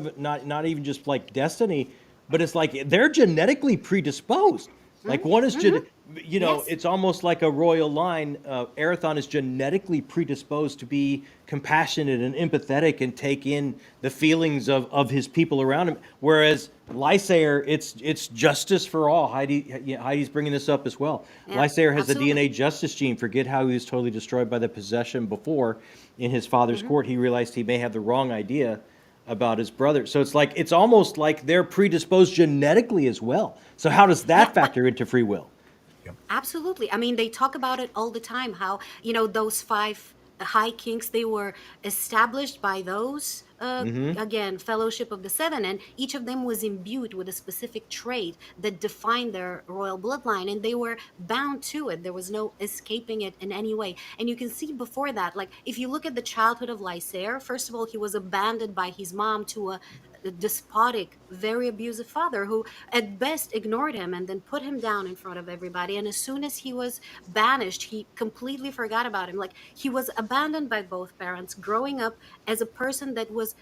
even just like destiny, but it's like they're genetically predisposed. Like one is you know, Yes. it's almost like a royal line. Arathon is genetically predisposed to be compassionate and empathetic and take in the feelings of his people around him. Whereas Lysair, it's justice for all. Heidi's bringing this up as well. Yeah, Lysair has the absolutely. DNA justice gene. Forget how he was totally destroyed by the possession before in his father's Mm-hmm. court. He realized he may have the wrong idea about his brother. So it's almost like they're predisposed genetically as well. So how does Yeah, that but factor into free will? absolutely. I mean, they talk about it all the time, how, those five high kings, they were established by those, again, Fellowship of the Seven, and each of them was imbued with a specific trait that defined their royal bloodline, and they were bound to it. There was no escaping it in any way. And you can see before that, like, if you look at the childhood of Lysair, first of all, he was abandoned by his mom to a despotic, very abusive father who at best ignored him and then put him down in front of everybody. And as soon as he was banished, he completely forgot about him. Like, he was abandoned by both parents, growing up as a person that was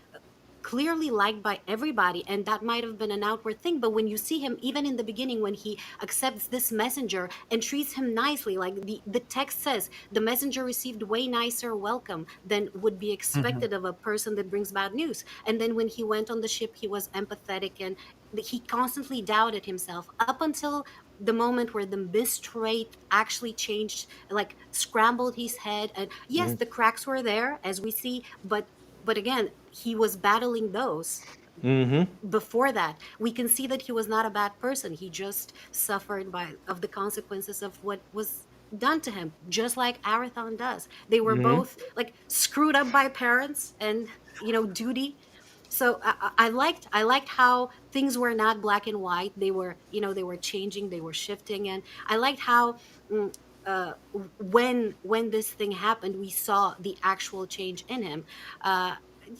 clearly liked by everybody, and that might have been an outward thing, but when you see him even in the beginning, when he accepts this messenger and treats him nicely, like the text says, the messenger received way nicer welcome than would be expected of a person that brings bad news. And then when he went on the ship, he was empathetic, and he constantly doubted himself up until the moment where the Mistwraith actually changed, like scrambled his head. And yes, the cracks were there, as we see, but again, he was battling those. Before that, we can see that he was not a bad person. He just suffered of the consequences of what was done to him, just like Arathon does. They were both like screwed up by parents and duty. So I liked how things were not black and white. They were they were changing, they were shifting, and I liked how when this thing happened, we saw the actual change in him.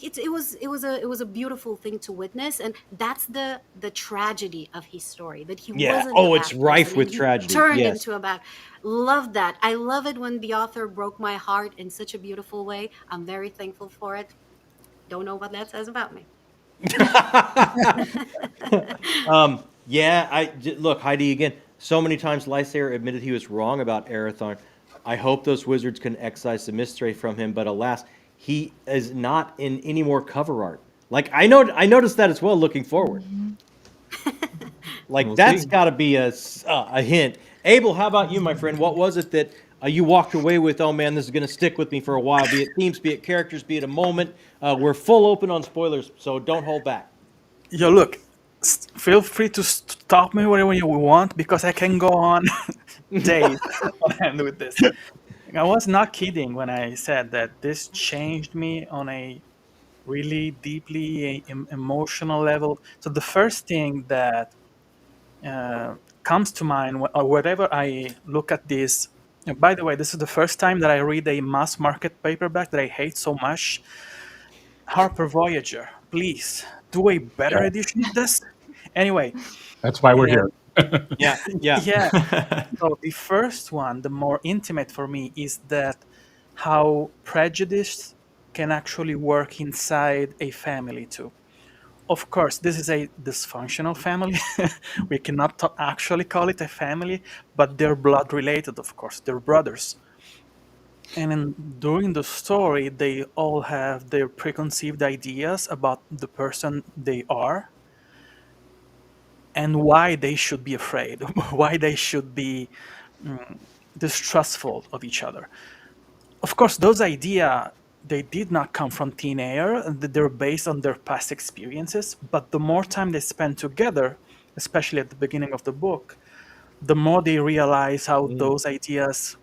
It was a beautiful thing to witness, and that's the tragedy of his story, that he Yeah. wasn't a Oh, it's bad rife person with and he tragedy. turned Yes. into a bad. Love that. I love it when the author broke my heart in such a beautiful way. I'm very thankful for it. Don't know what that says about me. Yeah, look, Heidi, again, so many times Lysair admitted he was wrong about Arathon. I hope those wizards can excise the Mistwraith from him, but alas, he is not in any more cover art. Like, I noticed that as well looking forward. Like, We'll that's see. got to be a hint. Abel, how about you, my friend? What was it that you walked away with? Oh man, this is going to stick with me for a while. Be it themes, be it characters, be it a moment. We're full open on spoilers, so don't hold back. Yo, look, feel free to stop me whenever you want, because I can go on days on end with this. I was not kidding when I said that this changed me on a really deeply emotional level. So the first thing that comes to mind whenever I look at this, and by the way, this is the first time that I read a mass market paperback that I hate so much. Harper Voyager, please do a better Yeah. edition of this. Anyway, That's why we're here. Yeah, yeah. yeah. So the first one, the more intimate for me, is that how prejudice can actually work inside a family too. Of course, this is a dysfunctional family. We cannot actually call it a family, but they're blood related, of course. They're brothers. And during the story, they all have their preconceived ideas about the person they are and why they should be afraid, why they should be distrustful of each other. Of course, those ideas, they did not come from thin air. They're based on their past experiences. But the more time they spend together, especially at the beginning of the book, the more they realize how those ideas,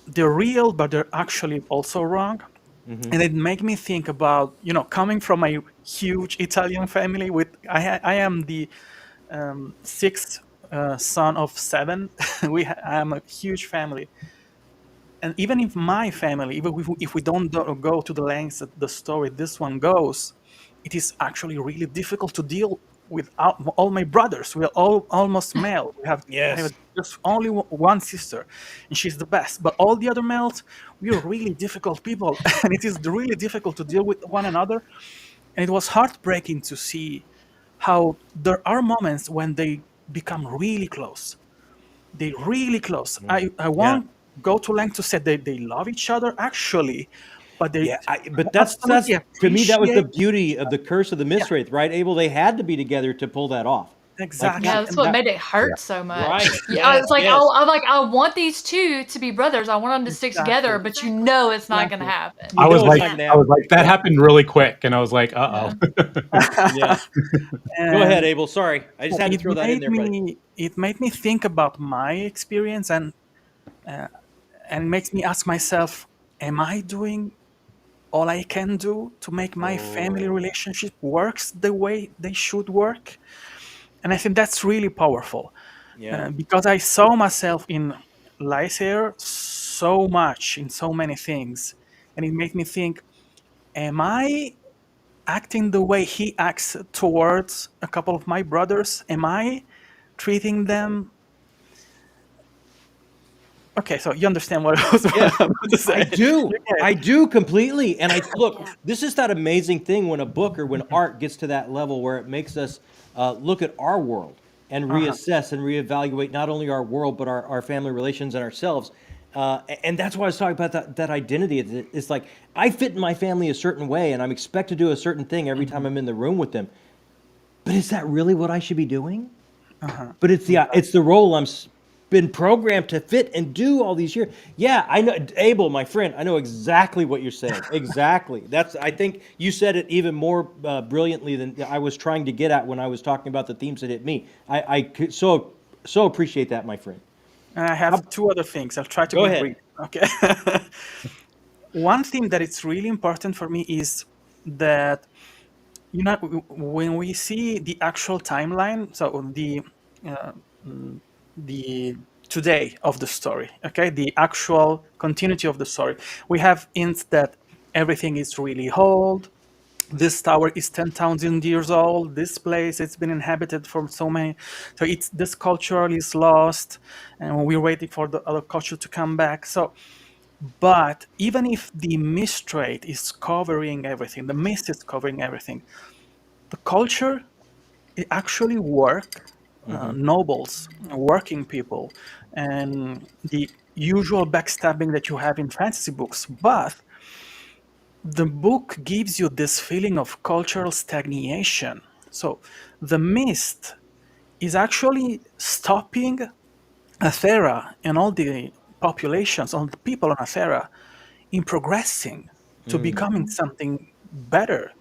they're real, but they're actually also wrong. And it made me think about, coming from a huge Italian family I am the sixth son of seven. I am a huge family. And even if my family, even if we don't go to the lengths that the story this one goes, it is actually really difficult to deal with all my brothers. We're all almost male. I have just only one sister, and she's the best. But all the other males, we are really difficult people, and it is really difficult to deal with one another. And it was heartbreaking to see how there are moments when they become really close. they're really close. I won't go to length to say they love each other actually, but they but that's absolutely to me that was the appreciate. beauty of the Curse of the Mistwraith, right? Abel, they had to be together to pull that off. Exactly. Yeah, that's And what that, made it hurt so much. Right. Yeah, I Yes, was like, yes. I want these two to be brothers. I want them to stick together, Exactly. but you know it's not going to happen. You I was know it's like, not gonna I was happen. like, that happened really quick, and I was like, uh oh. Yeah. Go ahead, Abel. Sorry, I just had to it throw that in made there, buddy. me it made me think about my experience, and makes me ask myself, am I doing all I can do to make my family relationship works the way they should work? And I think that's really powerful. Yeah. Because I saw myself in Lysair so much in so many things, and it made me think, am I acting the way he acts towards a couple of my brothers? Am I treating them? Okay, so you understand what I was about to say. I do completely. And I look, Yeah. this is that amazing thing when a book or when art gets to that level where it makes us look at our world and reassess and reevaluate not only our world but our family relations and ourselves. And that's why I was talking about that identity. It's like I fit in my family a certain way, and I'm expected to do a certain thing every time I'm in the room with them. But is that really what I should be doing? But it's the role I'm been programmed to fit and do all these years. Yeah, I know, Abel, my friend. I know exactly what you're saying. Exactly. I think you said it even more brilliantly than I was trying to get at when I was talking about the themes that hit me. I so appreciate that, my friend. And I have two other things. I'll try to Go be ahead. brief. Okay. One thing that it's really important for me is that, when we see the actual timeline, so the today of the story, okay, the actual continuity of the story, we have hints that everything is really old. This tower is 10,000 years old. This place, it's been inhabited for so many. So this culture is lost, and we're waiting for the other culture to come back. So, but even if the Mistwraith is covering everything, the mist is covering everything, the culture, it actually nobles, working people, and the usual backstabbing that you have in fantasy books. But the book gives you this feeling of cultural stagnation. So the mist is actually stopping Athera and all the populations, all the people on Athera, in progressing to becoming something better,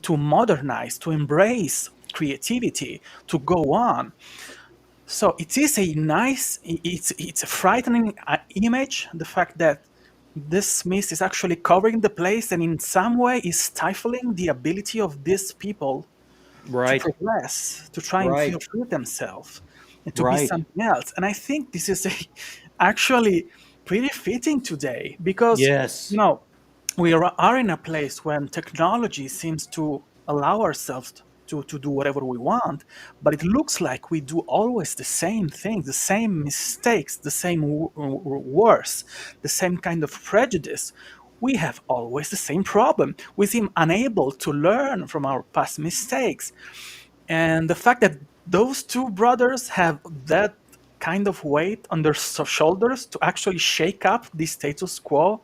to modernize, to embrace creativity, to go on. So it is a nice, it's a frightening image, the fact that this mist is actually covering the place and in some way is stifling the ability of these people Right. to progress, to try and Right. feel free themselves, and to be Right. something else. And I think this is actually pretty fitting today because, Yes. we are in a place when technology seems to allow ourselves to do whatever we want, but it looks like we do always the same things, the same mistakes, the same worse, the same kind of prejudice. We have always the same problem. We seem unable to learn from our past mistakes. And the fact that those two brothers have that kind of weight on their shoulders to actually shake up the status quo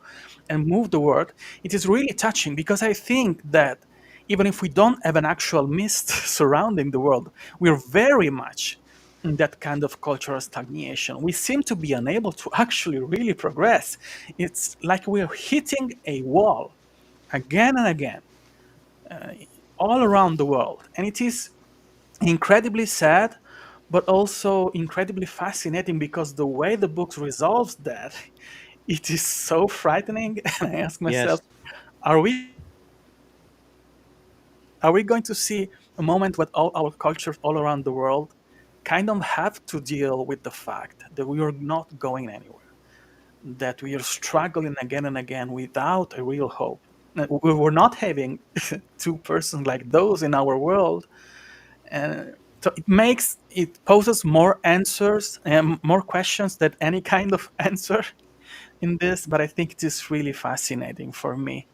and move the world, it is really touching, because I think that even if we don't have an actual mist surrounding the world, we're very much in that kind of cultural stagnation. We seem to be unable to actually really progress. It's like we're hitting a wall again and again, all around the world. And it is incredibly sad, but also incredibly fascinating, because the way the book resolves that, it is so frightening. And I ask myself, are we going to see a moment where all our cultures all around the world kind of have to deal with the fact that we are not going anywhere, that we are struggling again and again without a real hope? We're not having two persons like those in our world. And so it poses more answers and more questions than any kind of answer in this, but I think it is really fascinating for me.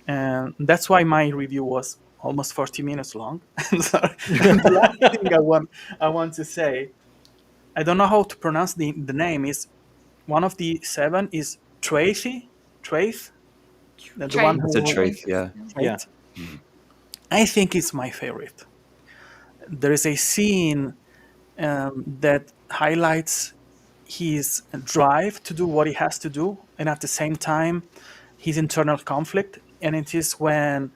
And that's why my review was almost 40 minutes long. Sorry. The last thing I want to say I don't know how to pronounce the name. Is one of the 7 is Traith, the one Traith. That's a who truth. Yeah. Yeah. I think it's my favorite. There is a scene that highlights his drive to do what he has to do, and at the same time, his internal conflict. And it is when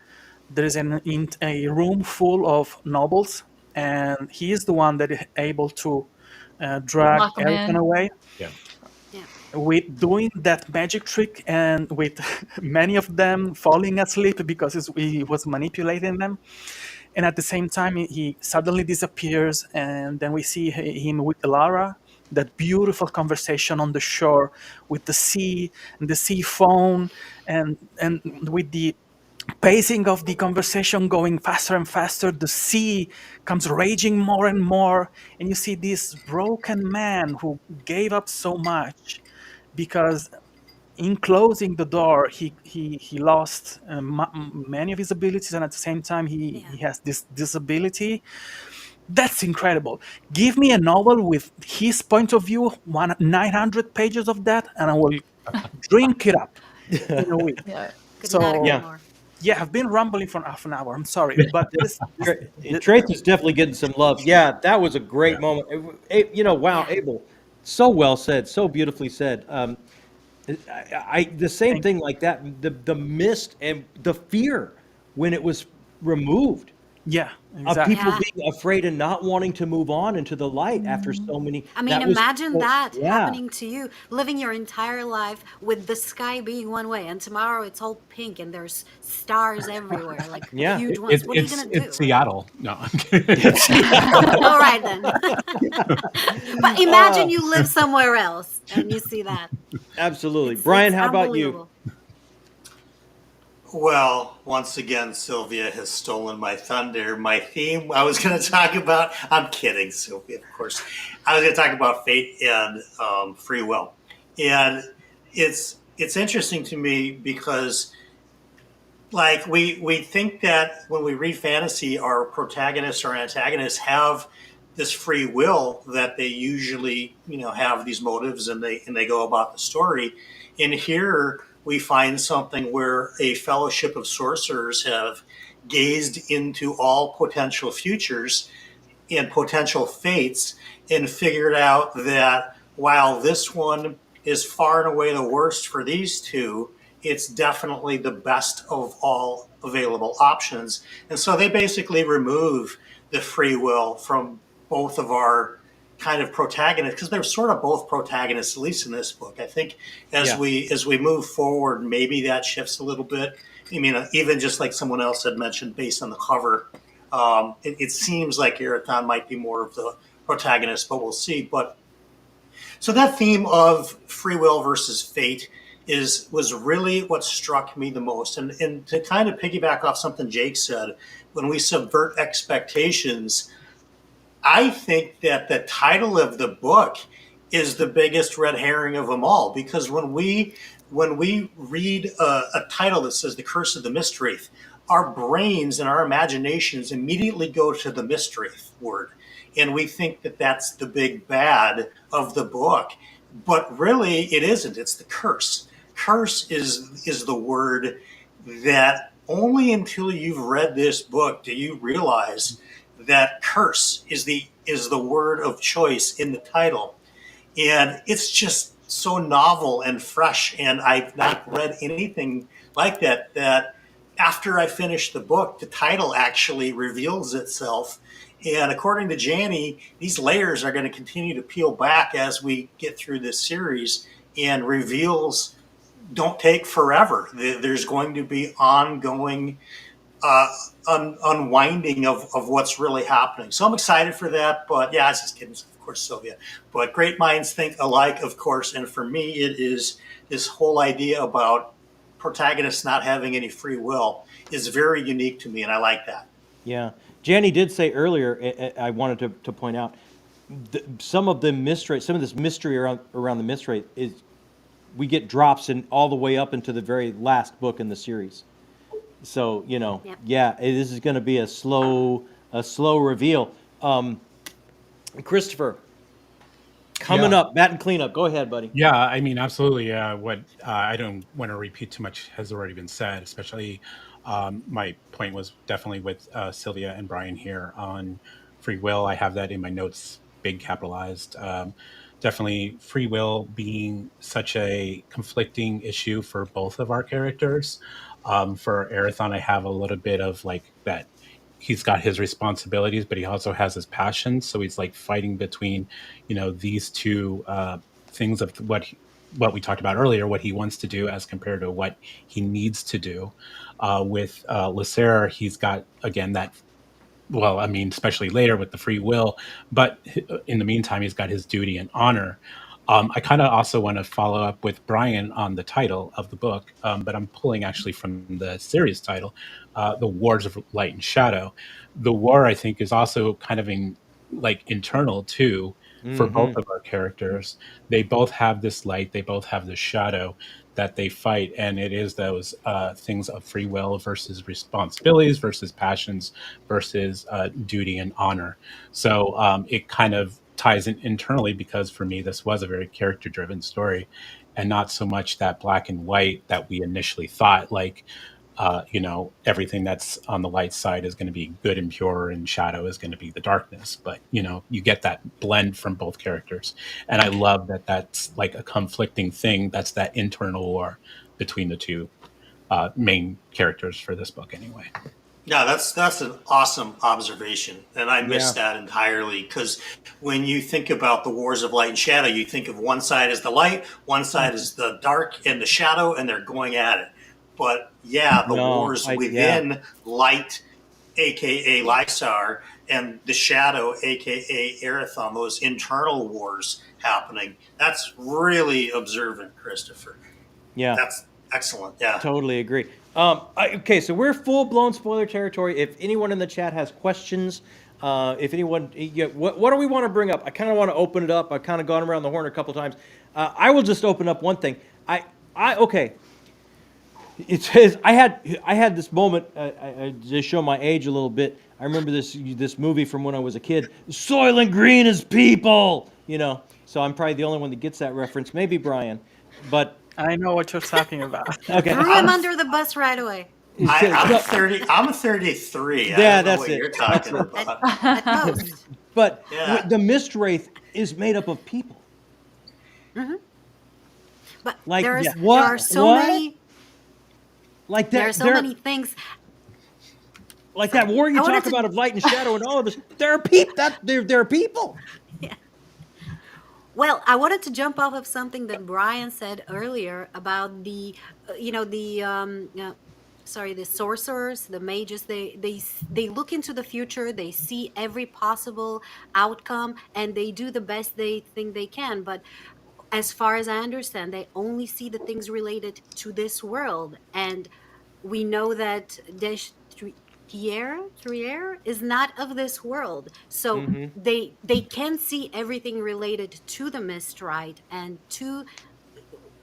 there is a room full of nobles, and he is the one that is able to drag Lock 'em Eragon in. away Yeah. Yeah. with doing that magic trick, and with many of them falling asleep because he was manipulating them. And at the same time, he suddenly disappears, and then we see him with Lara, that beautiful conversation on the shore with the sea and the sea foam, and with the pacing of the conversation going faster and faster, the sea comes raging more and more, and you see this broken man who gave up so much because in closing the door, he lost many of his abilities, and at the same time, he has this disability. That's incredible. Give me a novel with his point of view, 900 pages of that, and I will drink it up in a week. Yeah. Could So not agree Yeah. more. yeah, I've been rambling for half an hour. I'm sorry, but Traith is definitely getting some love. Yeah, that was a great Yeah. moment. Wow, Abel, so well said, so beautifully said. The same thing like that. The mist and the fear when it was removed yeah, of exactly. people Yeah. being afraid and not wanting to move on into the light after so many. I mean, that was imagine so- that yeah. happening to you, living your entire life with the sky being one way, and tomorrow it's all pink and there's stars everywhere, like Yeah. huge ones. What are you It's gonna do? it's Seattle. No, I'm kidding. All right then. But imagine you live somewhere else and you see that. Absolutely. It's- Brian, it's how about you? unbelievable. Well, once again, Sylvia has stolen my thunder. My theme I was going to talk about, I'm kidding, Sylvia, of course. I was going to talk about fate and free will. And it's interesting to me because, like, we think that when we read fantasy, our protagonists or antagonists have this free will that they usually, have these motives and they go about the story. In here, we find something where a fellowship of sorcerers have gazed into all potential futures and potential fates and figured out that while this one is far and away the worst for these two, it's definitely the best of all available options. And so they basically remove the free will from both of our kind of protagonists, because they're sort of both protagonists, at least in this book. I think as we move forward, maybe that shifts a little bit. I mean, even just like someone else had mentioned, based on the cover, it seems like Erathon might be more of the protagonist, but we'll see. But so that theme of free will versus fate was really what struck me the most. And to kind of piggyback off something Jake said, when we subvert expectations, I think that the title of the book is the biggest red herring of them all, because when we read a title that says The Curse of the Mistwraith, our brains and our imaginations immediately go to the Mistwraith word, and we think that that's the big bad of the book, but really it isn't. It's the curse. Curse is the word that only until you've read this book do you realize that curse is the word of choice in the title. And it's just so novel and fresh. And I've not read anything like that after I finish the book, the title actually reveals itself. And according to Janny, these layers are going to continue to peel back as we get through this series, and reveals don't take forever. There's going to be ongoing unwinding of what's really happening. So I'm excited for that. But yeah, I was just kidding, of course, Sylvia. But great minds think alike, of course. And for me, it is this whole idea about protagonists not having any free will is very unique to me, and I like that. Yeah. Janny did say earlier, I wanted to point out, some of this mystery around the Mistwraith is, we get drops in all the way up into the very last book in the series. So, Yep. this is going to be a slow reveal. Christopher, coming Yeah. up, bat and cleanup. Go ahead, buddy. Yeah, I mean, absolutely. What I don't want to repeat too much has already been said. Especially, my point was definitely with Sylvia and Brian here on free will. I have that in my notes, big capitalized. Definitely, free will being such a conflicting issue for both of our characters. For Arathon, I have a little bit of like that. He's got his responsibilities, but he also has his passions. So he's like fighting between, these two things of what we talked about earlier, what he wants to do as compared to what he needs to do. With Lysair, he's got again that. Well, I mean, especially later with the free will, but in the meantime, he's got his duty and honor. I kind of also want to follow up with Brian on the title of the book, but I'm pulling actually from the series title, "The Wars of Light and Shadow." The war, I think, is also kind of internal too for both of our characters. They both have this light, they both have this shadow that they fight, and it is those things of free will versus responsibilities versus passions versus duty and honor. So it kind of ties in internally, because for me this was a very character driven story and not so much that black and white that we initially thought, like everything that's on the light side is going to be good and pure and shadow is going to be the darkness. But you get that blend from both characters, and I love that that's like a conflicting thing. That's that internal war between the two main characters for this book anyway. Yeah, that's an awesome observation, and I missed Yeah. that entirely, because when you think about the wars of light and shadow, you think of one side as the light, one side is the dark and the shadow, and they're going at it. But yeah, the No, wars yeah. within light, aka Lysar, and the shadow, aka Arathon, those internal wars happening. That's really observant, Christopher. Yeah. That's excellent. Yeah. Totally agree. Okay, so we're full-blown spoiler territory. If anyone in the chat has questions, if anyone, what do we want to bring up? I kind of want to open it up. I've kind of gone around the horn a couple times. I will just open up one thing. Okay. It says I had this moment. I just show my age a little bit. I remember this movie from when I was a kid. Soylent Green is people. So I'm probably the only one that gets that reference. Maybe Brian, but I know what you're talking about. okay. Threw him under the bus right away. I'm 30. I'm 33. Yeah, I don't know that's what it. you're talking about. At most. But Yeah. the Mistwraith is made up of people. But Like, there yeah. are so What? many. Like There that. are so many things. Like that war you I wanted talk to- about of light and shadow and all of this. There are people. There are people. Well, I wanted to jump off of something that Brian said earlier about the, the sorcerers, the mages. They look into the future. They see every possible outcome, and they do the best they think they can. But as far as I understand, they only see the things related to this world, and we know that Trier is not of this world, so they can see everything related to the Mistwraith and to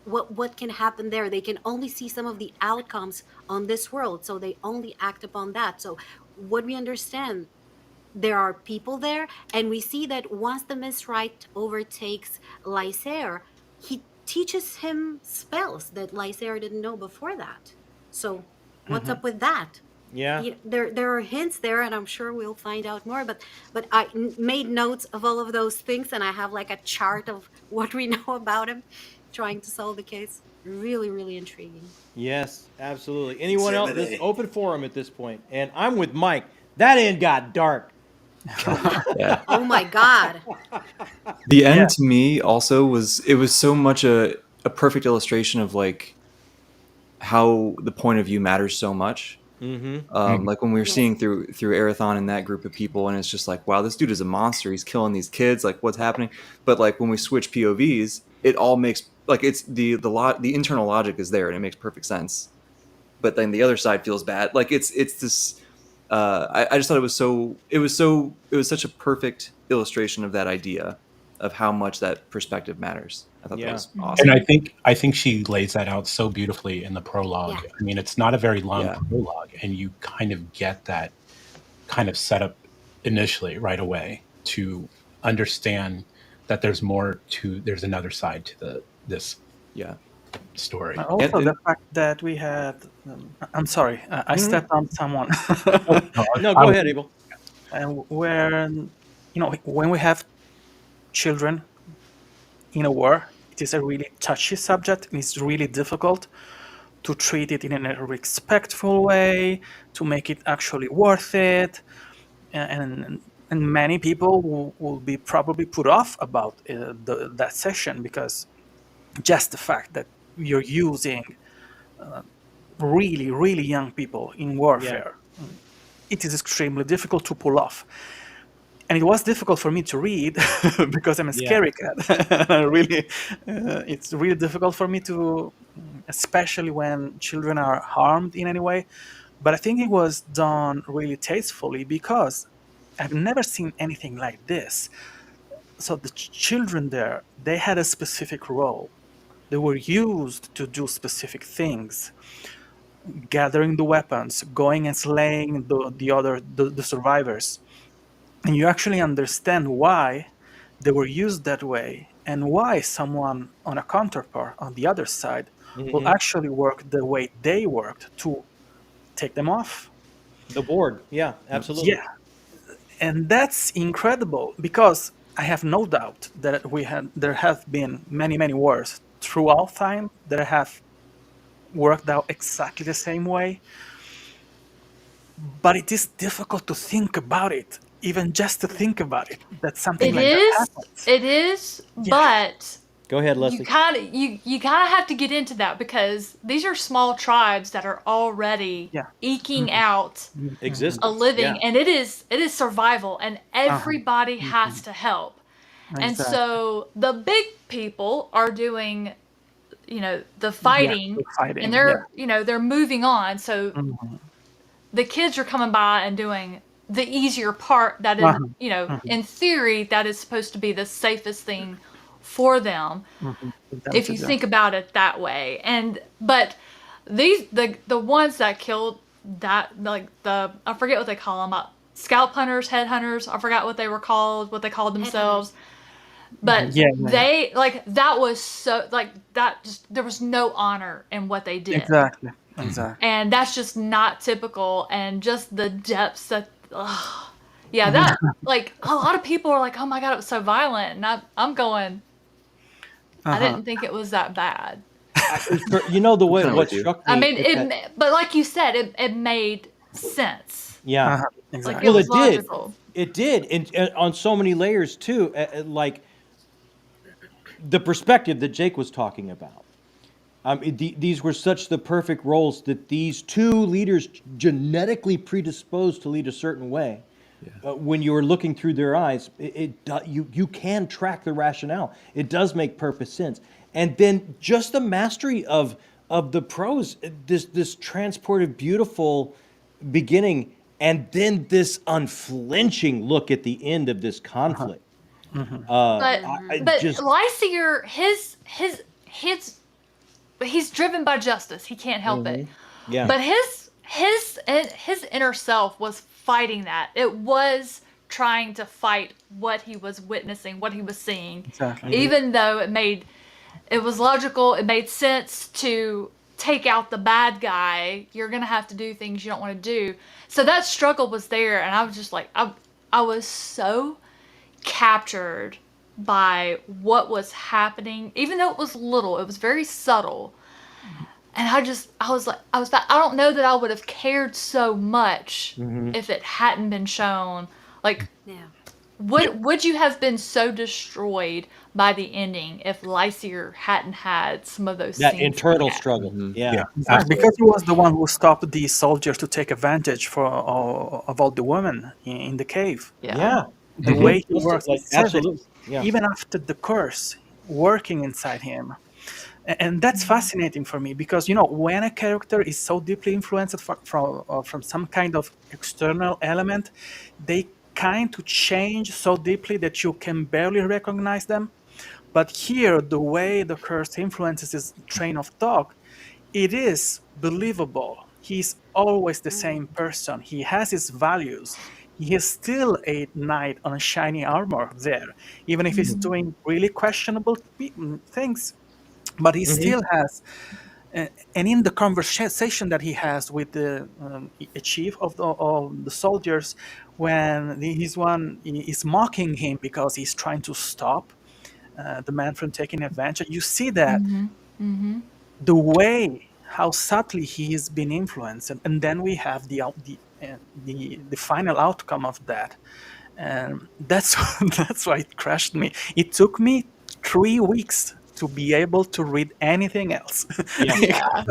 what can happen there. They can only see some of the outcomes on this world, so they only act upon that. So what we understand, there are people there, and we see that once the Mistwraith overtakes Lysair, he teaches him spells that Lysair didn't know before that. So what's up with that? Yeah. There are hints there, and I'm sure we'll find out more. But I made notes of all of those things, and I have like a chart of what we know about him, trying to solve the case. Really, really intriguing. Yes, absolutely. Anyone else? Exhibit This A. open forum at this point, and I'm with Mike. That end got dark. Yeah. Oh my God! The end to me also was so much a perfect illustration of like how the point of view matters so much. Like when we were seeing through Arathon and that group of people, and it's just like, wow, this dude is a monster. He's killing these kids. Like, what's happening? But like when we switch POVs, it all makes like it's the internal logic is there and it makes perfect sense. But then the other side feels bad. Like it's this. I just thought it was such a perfect illustration of that idea of how much that perspective matters. I thought that was awesome. And I think she lays that out so beautifully in the prologue. Yeah. I mean, it's not a very long Yeah. prologue, and you kind of get that kind of setup initially right away to understand that there's more to, there's another side to this Yeah. story. Also, And- the fact that we had, I'm sorry, I stepped on someone. No, go ahead, Abel. And where, when we have children in a war, it is a really touchy subject, and it's really difficult to treat it in a respectful way, to make it actually worth it. And many people will be probably put off about that session, because just the fact that you're using really, really young people in warfare, it is extremely difficult to pull off. And it was difficult for me to read because I'm a scary cat. Really, it's really difficult for me to, especially when children are harmed in any way. But I think it was done really tastefully, because I've never seen anything like this. So the children there, they had a specific role. They were used to do specific things, gathering the weapons, going and slaying the survivors. And you actually understand why they were used that way, and why someone on a counterpart on the other side will actually work the way they worked to take them off. The board. Yeah, absolutely. Yeah. And that's incredible, because I have no doubt that there have been many, many wars throughout time that have worked out exactly the same way. But it is difficult to think about it, even just to think about it, that something like that happens. It is, but Go ahead, Leslie. you kind of have to get into that, because these are small tribes that are already eking out Existence. a living, Yeah. and it is survival, and everybody has to help. And so the big people are doing, the fighting, and they're they're moving on. So the kids are coming by and doing the easier part that is, in theory, that is supposed to be the safest thing for them, if you think about it that way. But the ones that killed, that, like, I forget what they call them, scalp hunters, head hunters, I forgot what they called themselves. But they, like, that was so, like, that just, there was no honor in what they did. Exactly. And that's just not typical, and just the depths that, that, like, a lot of people are like, oh my God, it was so violent. And I'm going, I didn't think it was that bad. The way what struck me. I mean, but like you said, it made sense. Yeah. Exactly. Like, it was logical. It did, and on so many layers too. Like the perspective that Jake was talking about. These were such the perfect roles that these two leaders, genetically predisposed to lead a certain way, when you are looking through their eyes, you can track the rationale. It does make perfect sense. And then just the mastery of the prose, this transported, beautiful beginning, and then this unflinching look at the end of this conflict. But Lysier, he's driven by justice. He can't help it. Yeah. But his inner self was fighting that. It was trying to fight what he was witnessing, what he was seeing. Exactly. Even though it was logical, it made sense to take out the bad guy. You're gonna have to do things you don't want to do. So that struggle was there, and I was just like, I was so captured by what was happening, even though it was little, it was very subtle. And I don't know that I would have cared so much if it hadn't been shown. Like, would you have been so destroyed by the ending if Lysier hadn't had some of those that scenes internal struggle? Yeah. Because he was the one who stopped the soldiers to take advantage of all the women in the cave. The way he worked, absolutely. Yeah. Even after the curse working inside him. And that's fascinating for me, because when a character is so deeply influenced from some kind of external element, they kind of change so deeply that you can barely recognize them. But here, the way the curse influences his train of thought, it is believable. He's always the same person. He has his values. he is still a knight on a shiny armor there, even if he's doing really questionable things. But he still has, and in the conversation that he has with the chief of the soldiers, when his one is mocking him because he's trying to stop the man from taking advantage, you see that the way how subtly he has been influenced, and then we have the final outcome of that, and that's that's why it crushed me. It took me 3 weeks to be able to read anything else. Yeah.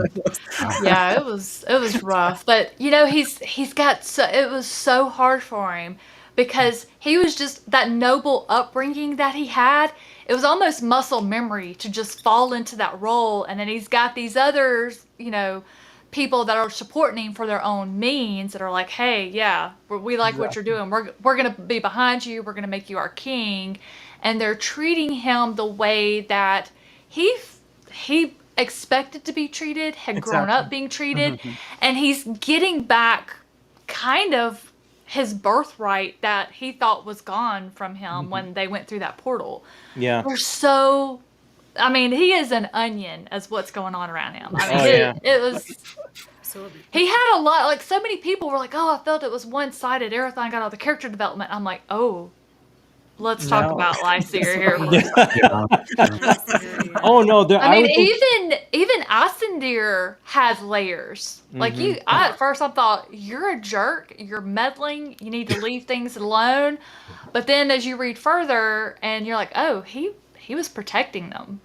Yeah, it was rough. But you know, he's got it was so hard for him because he was just that noble upbringing that he had. It was almost muscle memory to just fall into that role, and then he's got these others, you know, people that are supporting him for their own means that are like, hey, yeah, we like what you're doing. We're gonna be behind you. We're gonna make you our king, and they're treating him the way that he expected to be treated, had grown up being treated, and he's getting back kind of his birthright that he thought was gone from him when they went through that portal. Yeah. We're so, I mean, he is an onion as what's going on around him. I mean, Oh, yeah. it was, Absolutely. he had a lot, like so many people were like, oh, I felt it was one-sided. Arathon got all the character development. I'm like, oh, let's talk No. about Lysair here. Oh no, I mean, would think- even Asendir has layers. Like at first I thought, you're a jerk, you're meddling, you need to leave things alone. But then as you read further, and you're like, oh, he was protecting them.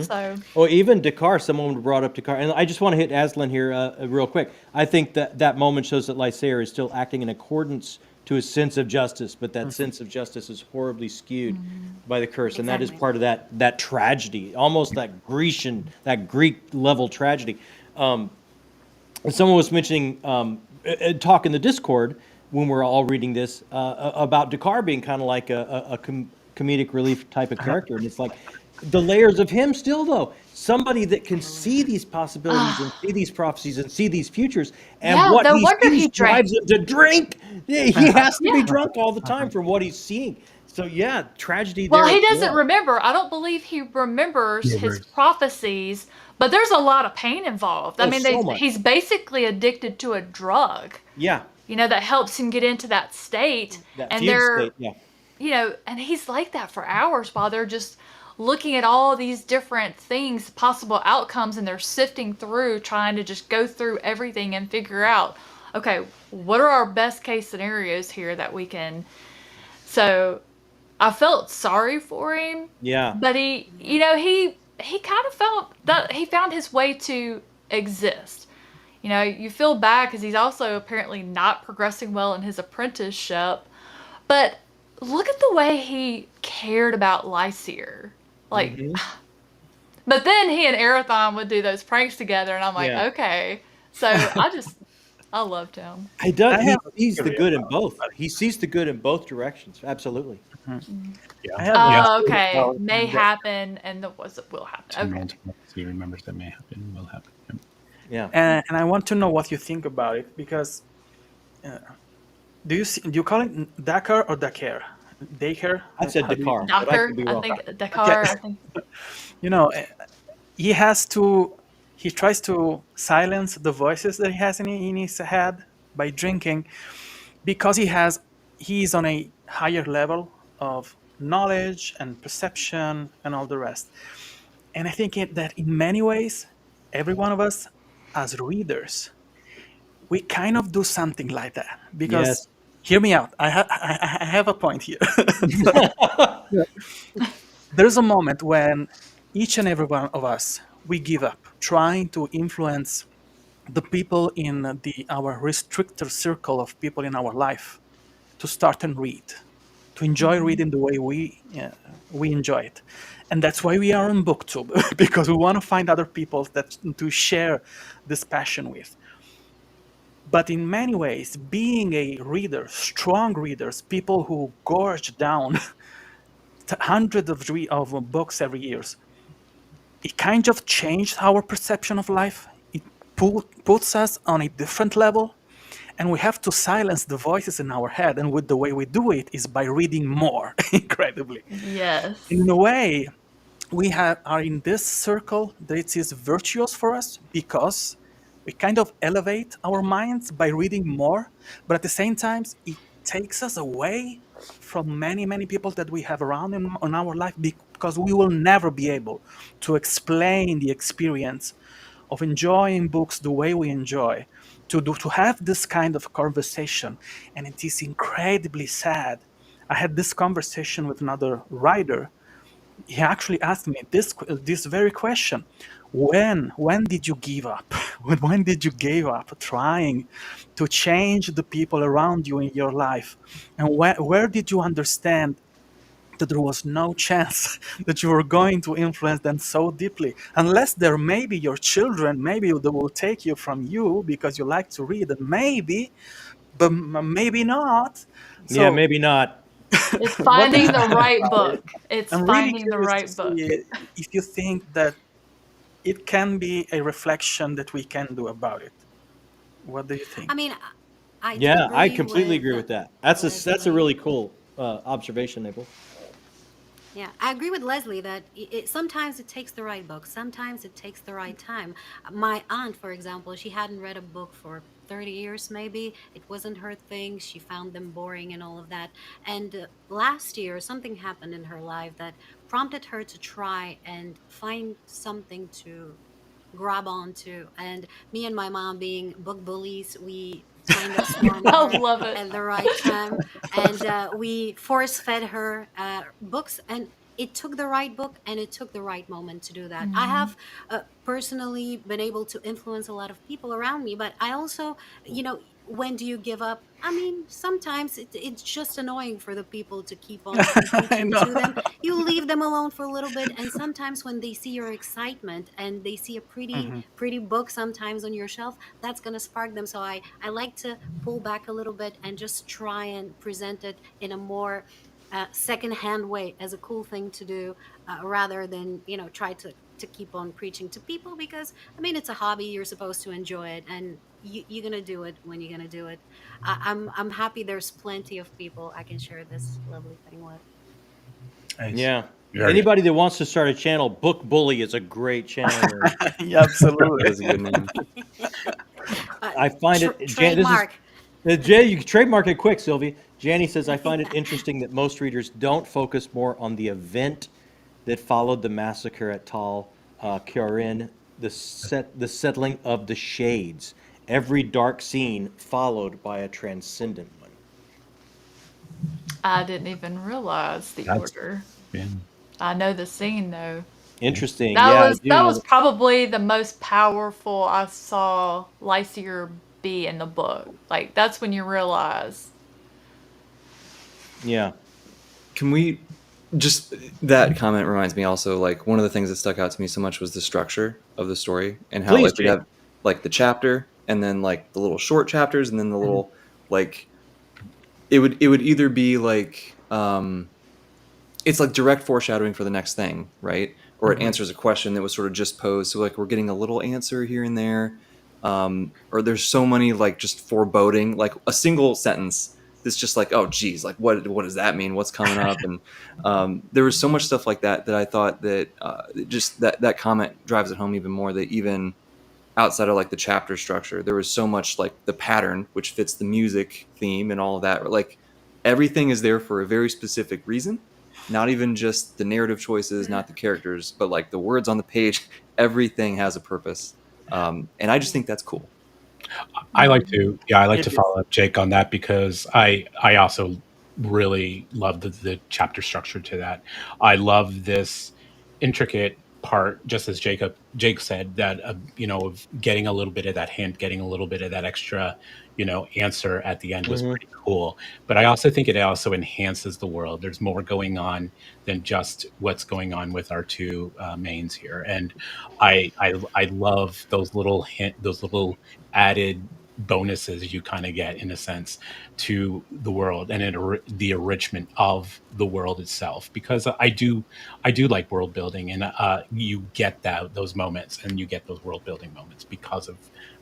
So Or even Dakar, someone brought up Dakar, and I just want to hit Aslan here real quick. I think that moment shows that Lysair is still acting in accordance to his sense of justice, but that sense of justice is horribly skewed by the curse, and that is Exactly. part of that tragedy, almost that Greek level tragedy. And someone was mentioning talk in the Discord when we're all reading this about Dakar being kind of like a comedic relief type of character, and it's like the layers of him still though. Somebody that can see these possibilities and see these prophecies and see these futures, and Yeah, what no he wonder sees he drank. drives him to drink. He has to be drunk all the time from what he's seeing. So yeah, tragedy there. well, he as doesn't well. remember. I don't believe he remembers his Remembers. prophecies, but there's a lot of pain involved. I Oh, mean, so much. he's basically addicted to a drug, Yeah, you know, that helps him get into that state. that And fugue they're, state. Yeah. you know, and he's like that for hours while they're just looking at all these different things, possible outcomes, and they're sifting through, trying to just go through everything and figure out, okay, what are our best case scenarios here that we can. So I felt sorry for him, Yeah. but he, you know, he kind of felt that he found his way to exist. You know, you feel bad because he's also apparently not progressing well in his apprenticeship, but look at the way he cared about Lysair. Like, but then he and Arathon would do those pranks together, and I'm like, Yeah. okay. So I loved him. He does. I He have a sees the theory good in about both. He sees the good in both directions. Absolutely. I Yeah. have Oh, a theory okay. about May that. happen, and the was will happen. Two Okay. moments he remembers that may happen, will happen. Yeah. And I want to know what you think about it, because do you call it Dakar or Dakar? Dakar? I said How do you- Dakar. but I Doctor, could be I wrong. think Dakar. I think. You know, he tries to silence the voices that he has in his head by drinking, because he's on a higher level of knowledge and perception and all the rest. And I think that in many ways, every one of us as readers, we kind of do something like that. Because Yes. hear me out. I have a point here. There's a moment when each and every one of us, we give up trying to influence the people in our restricted circle of people in our life to start and read, to enjoy reading the way we enjoy it. And that's why we are on BookTube, because we want to find other people to share this passion with. But in many ways, being a reader, strong readers, people who gorge down hundreds of books every year, it kind of changed our perception of life. It puts us on a different level. and we have to silence the voices in our head. And with the way we do it is by reading more, incredibly. Yes. In a way, we are in this circle that is virtuous for us because we kind of elevate our minds by reading more, but at the same time, it takes us away from many, many people that we have around in our life, because we will never be able to explain the experience of enjoying books the way we enjoy, to have this kind of conversation. And it is incredibly sad. I had this conversation with another writer. He actually asked me this very question: when did you give up? When did you give up trying to change the people around you in your life? And where did you understand that there was no chance that you were going to influence them so deeply, unless they're maybe your children? Maybe they will take you from you because you like to read, and maybe, but maybe not. So Yeah, maybe not. It's finding the right about book. it? It's I'm really finding the curious right to book. see if you think that it can be a reflection that we can do about it. What do you think? I mean, I do Yeah, I agree completely agree with that. That's a Leslie. really cool observation, Abel. Yeah, I agree with Leslie that sometimes it takes the right book, sometimes it takes the right time. My aunt, for example, she hadn't read a book for 30 years maybe. It wasn't her thing. She found them boring and all of that. And last year, something happened in her life that prompted her to try and find something to grab onto. And me and my mom, being book bullies, we kind of swarmed I her love it. at the right time, and we force fed her books, and it took the right book and it took the right moment to do that. I have personally been able to influence a lot of people around me, but I also, when do you give up? I mean, sometimes it's just annoying for the people to keep on I preaching know. to them. You leave them alone for a little bit, and sometimes when they see your excitement and they see a pretty book sometimes on your shelf, that's going to spark them. So I like to pull back a little bit and just try and present it in a more secondhand way as a cool thing to do, rather than try to keep on preaching to people, because I mean, it's a hobby. You're supposed to enjoy it, and you're gonna do it when you're gonna do it. I'm happy there's plenty of people I can share this lovely thing with. Nice. Yeah. Very Anybody that wants to start a channel, Book Bully is a great channel name. Yeah, absolutely. That is a good name. I find it Trademark. Jay, you can trademark it quick, Sylvie. Janny says, I find it interesting that most readers don't focus more on the event that followed the massacre at Tal Kyorin, the settling of the shades. Every dark scene followed by a transcendent one. I didn't even realize the That's- order. yeah. I know the scene though. Interesting. That yeah, was probably the most powerful I saw Lysier be in the book. Like that's when you realize. Yeah. Can we just, that comment reminds me also, like, one of the things that stuck out to me so much was the structure of the story, and how Please, like we Jay. have like the chapter, and then like the little short chapters, and then the little like it would either be like it's like direct foreshadowing for the next thing, right? Or it answers a question that was sort of just posed. So like we're getting a little answer here and there. Or there's so many like just foreboding, like a single sentence that's just like, oh geez, like what does that mean? What's coming up? And there was so much stuff like that I thought that just that comment drives it home even more, that even outside of like the chapter structure, there was so much like the pattern, which fits the music theme and all of that. Like everything is there for a very specific reason. Not even just the narrative choices, not the characters, but like the words on the page. Everything has a purpose, and I just think that's cool. I like to It is. follow up Jake on that, because I also really love the chapter structure to that. I love this intricate part, just as Jake said, that of getting a little bit of that hint, getting a little bit of that extra answer at the end was pretty cool. But I also think it also enhances the world. There's more going on than just what's going on with our two mains here, and I love those little added bonuses you kind of get, in a sense, to the world, and the enrichment of the world itself, because I do like world building, and you get those moments, and you get those world building moments because of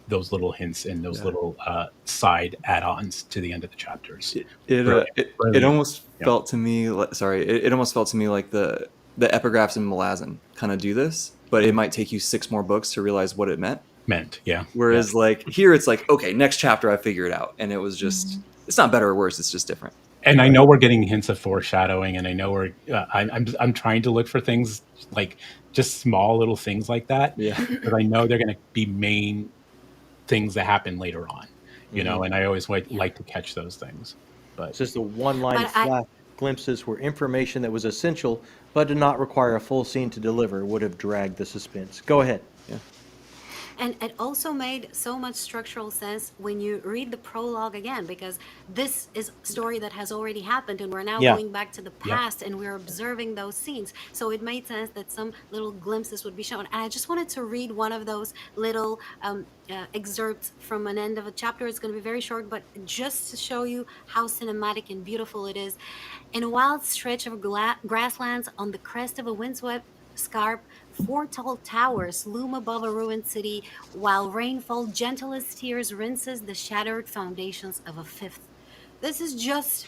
those little hints and those little side add-ons to the end of the chapters. It Really, almost yeah. felt to me like, sorry, it almost felt to me like the epigraphs in Malazan kind of do this, but it might take you 6 more books to realize what it meant. Yeah. Whereas like here, it's like, okay, next chapter I figure it out, and it was just it's not better or worse, it's just different. And I know we're getting hints of foreshadowing, and I know we're I'm trying to look for things like just small little things like that. Yeah. Because I know they're going to be main things that happen later on, you know, and I always like to catch those things. But It's just the one-line But I- flash glimpses were information that was essential, but did not require a full scene to deliver, would have dragged the suspense. Go ahead. And it also made so much structural sense when you read the prologue again, because this is a story that has already happened, and we're now Yeah. going back to the past, and we're observing those scenes. So it made sense that some little glimpses would be shown. And I just wanted to read one of those little excerpts from an end of a chapter. It's going to be very short, but just to show you how cinematic and beautiful it is. In a wild stretch of grasslands on the crest of a windswept scarp, 4 tall towers loom above a ruined city, while rainfall, gentle as tears, rinses the shattered foundations of a 5th. This is just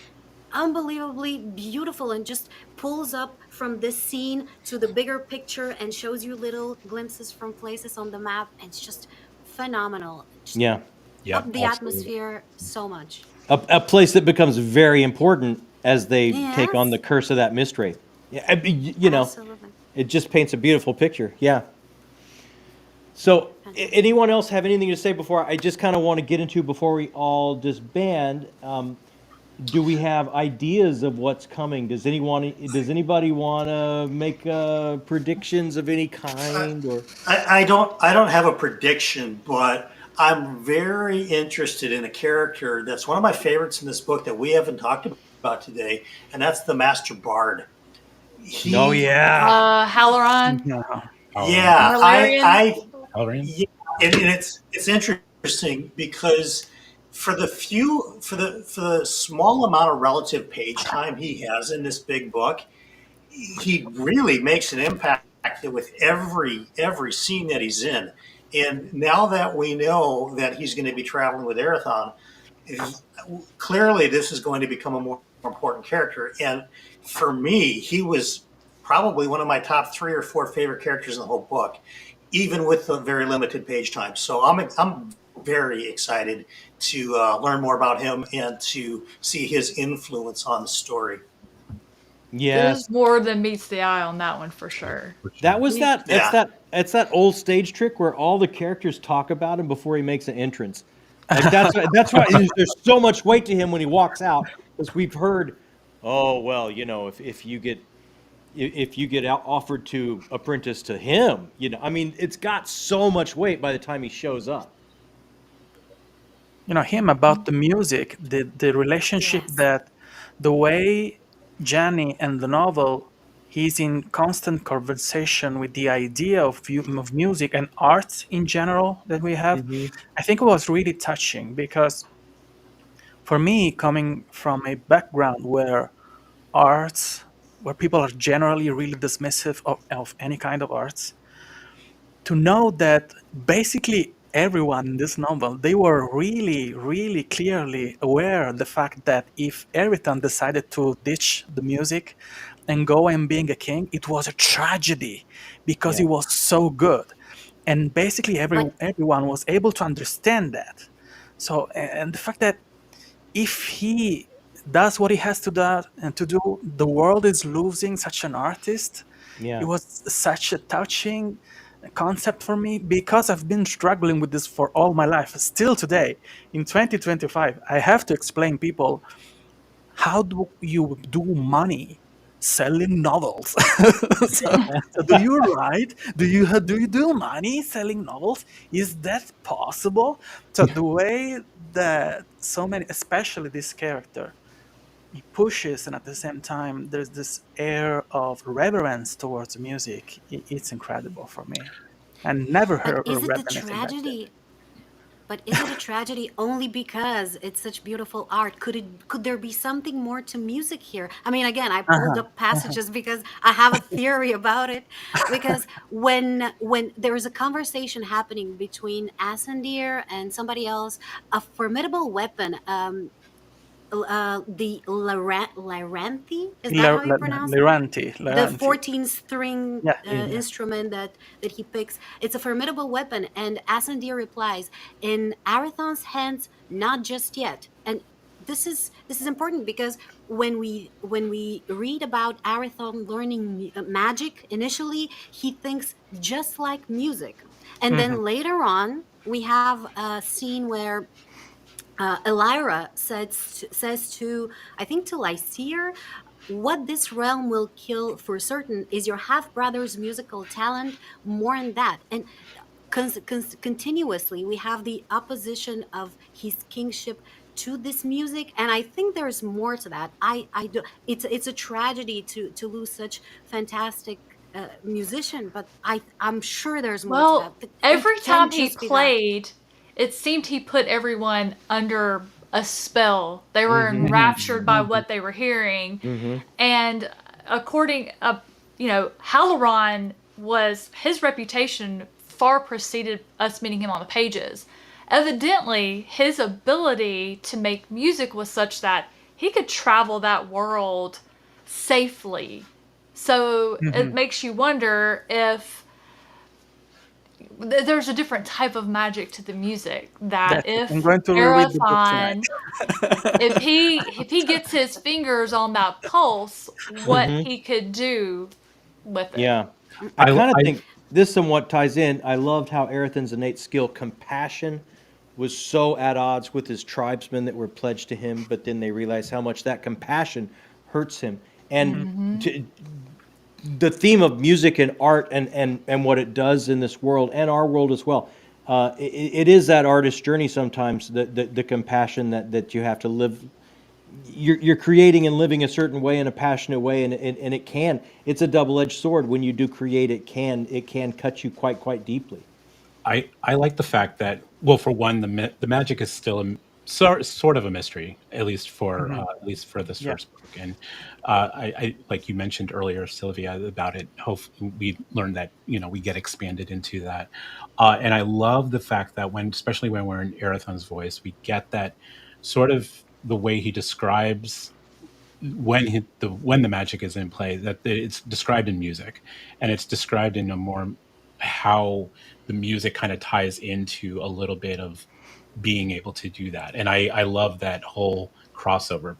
unbelievably beautiful, and just pulls up from this scene to the bigger picture and shows you little glimpses from places on the map. It's just phenomenal. Just Yeah. up the absolutely. atmosphere so much. A place that becomes very important as they take on Yes. the curse of that Mistwraith. Yeah, I mean, you know, Absolutely. it just paints a beautiful picture. Yeah. So, anyone else have anything to say before I just kind of want to get into before we all disband? Do we have ideas of what's coming? Does anybody want to make predictions of any kind? Or I don't have a prediction, but I'm very interested in a character that's one of my favorites in this book that we haven't talked about today, and that's the Master Bard. oh yeah, Halloran. Yeah. Yeah, Valerian? Halloran? yeah, and it's interesting because for the small amount of relative page time he has in this big book, he really makes an impact with every scene that he's in. And now that we know that he's going to be traveling with Erathon, clearly this is going to become a more important character. And for me, he was probably one of my top 3 or 4 favorite characters in the whole book, even with the very limited page time. So I'm very excited to learn more about him and to see his influence on the story. yes. There's more than meets the eye on that one for sure. That was that. Yeah. It's that old stage trick where all the characters talk about him before he makes an entrance. Like that's why there's so much weight to him when he walks out, because we've heard, oh well, you know, if you get offered to apprentice to him, you know, I mean, it's got so much weight by the time he shows up. You know, him about the music, the relationship Yes. that the way Janny and the novel, he's in constant conversation with the idea of music and art in general that we have. I think it was really touching, because for me, coming from a background where people are generally really dismissive of any kind of arts, to know that basically everyone in this novel, they were really, really clearly aware of the fact that if Erathon decided to ditch the music and go and being a king, it was a tragedy because he was so good. And basically everyone was able to understand that. So, and the fact that if he does what he has to do, the world is losing such an artist. Yeah. It was such a touching concept for me, because I've been struggling with this for all my life. Still today, in 2025, I have to explain people, how do you do money selling novels? so do you write? Do you do money selling novels? Is that possible? So the way that so many, especially this character, he pushes, and at the same time there's this air of reverence towards music. It's incredible for me, and never heard But is it the read anything like that. tragedy? But is it a tragedy only because it's such beautiful art? Could there be something more to music here? I mean, again, I pulled up passages because I have a theory about it. Because when there is a conversation happening between Asandir and somebody else, a formidable weapon, the Laranthi, is that how you pronounce it? Liranti. The 14 string Yeah, yeah. instrument that he picks. It's a formidable weapon. And Asandir replies, in Arathon's hands, not just yet. And this is important because when we read about Arathon learning magic, initially he thinks just like music. And then later on, we have a scene where Elira says to, I think to Lycere, what this realm will kill for certain is your half-brother's musical talent, more than that. And continuously, we have the opposition of his kingship to this music, and I think there's more to that. It's a tragedy to lose such fantastic musician, but I'm sure there's more to Well, that. It every can't time he just be that. played, it seemed he put everyone under a spell. They were enraptured by what they were hearing. And according, Halloran his reputation far preceded us meeting him on the pages. Evidently, his ability to make music was such that he could travel that world safely. So it makes you wonder if there's a different type of magic to the music that if I'm going to reread the book tonight. Arathon, if he gets his fingers on that pulse, what he could do with it. Yeah. I kind of I- think this somewhat ties in. I loved how Arathon's innate skill, compassion, was so at odds with his tribesmen that were pledged to him, but then they realized how much that compassion hurts him. And the theme of music and art and what it does in this world and our world as well. It is that artist's journey sometimes, the compassion that you have to live. You're creating and living a certain way in a passionate way, and it's a double-edged sword. When you do create, it can cut you quite deeply. I like the fact that, well, for one, the magic is still sort of a mystery, at least for this first book. And I like you mentioned earlier, Sylvia, about it. Hopefully, we learned that we get expanded into that. And I love the fact that especially when we're in Arathon's voice, we get that sort of the way he describes when the magic is in play, that it's described in music, and it's described in a more how the music kind of ties into a little bit of being able to do that. And I love that whole crossover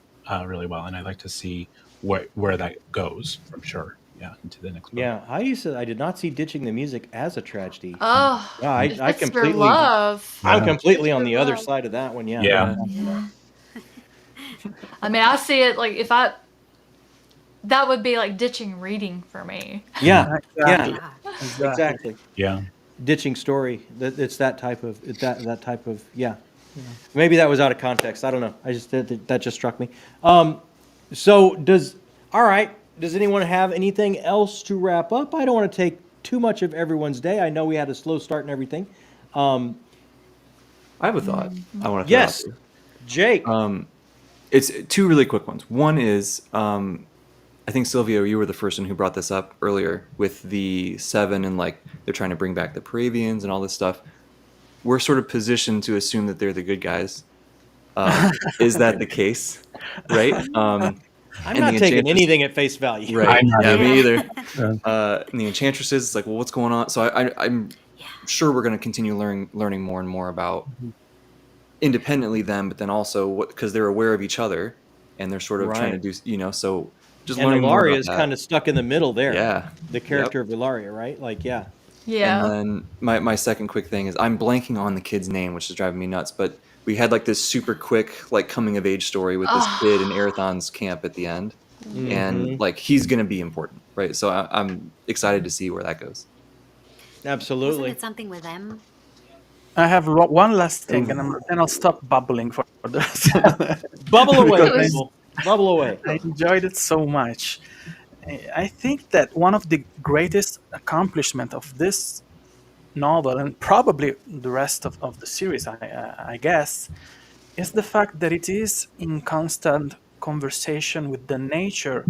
really well, and I'd like to see where that goes from sure. Yeah, into the next book. Yeah, Heidi said, I did not see ditching the music as a tragedy. Oh, Yeah, I it's your completely, love. I'm completely on It's the your other love. side of that one. Yeah. Yeah. I mean, I see it like that would be like ditching reading for me. Yeah. Exactly. Yeah. Exactly. Yeah. Ditching story. It's that type of yeah. Maybe that was out of context. I don't know. That just struck me. So does anyone have anything else to wrap up? I don't want to take too much of everyone's day. I know we had a slow start and everything. I have a thought I want to throw Yes, out there. Jake. It's two really quick ones. One is, I think, Sylvia, you were the first one who brought this up earlier with the Seven and like they're trying to bring back the Paravians and all this stuff. We're sort of positioned to assume that they're the good guys. Is that the case? Right? I'm not taking anything at face value. Right. I'm not Yeah, either. me either. And the Enchantresses, it's like, well, what's going on? So I'm sure we're going to continue learning more and more about independently them, but then also because they're aware of each other and they're sort of trying to do, so just And learning more Ilaria about is that. kind of stuck in the middle there. Yeah. The character of Ilaria, right? Like, yeah. Yeah. And then my second quick thing is I'm blanking on the kid's name, which is driving me nuts, but we had like this super quick like coming of age story with this kid in Arathon's camp at the end. And like he's going to be important, right? So I'm excited to see where that goes. Isn't Absolutely. it something with them? I have one last thing, and then I'll stop bubbling for this. Bubble away, Because people. Bubble away. I enjoyed it so much. I think that one of the greatest accomplishment of this novel, and probably the rest of the series, I guess, is the fact that it is in constant conversation with the nature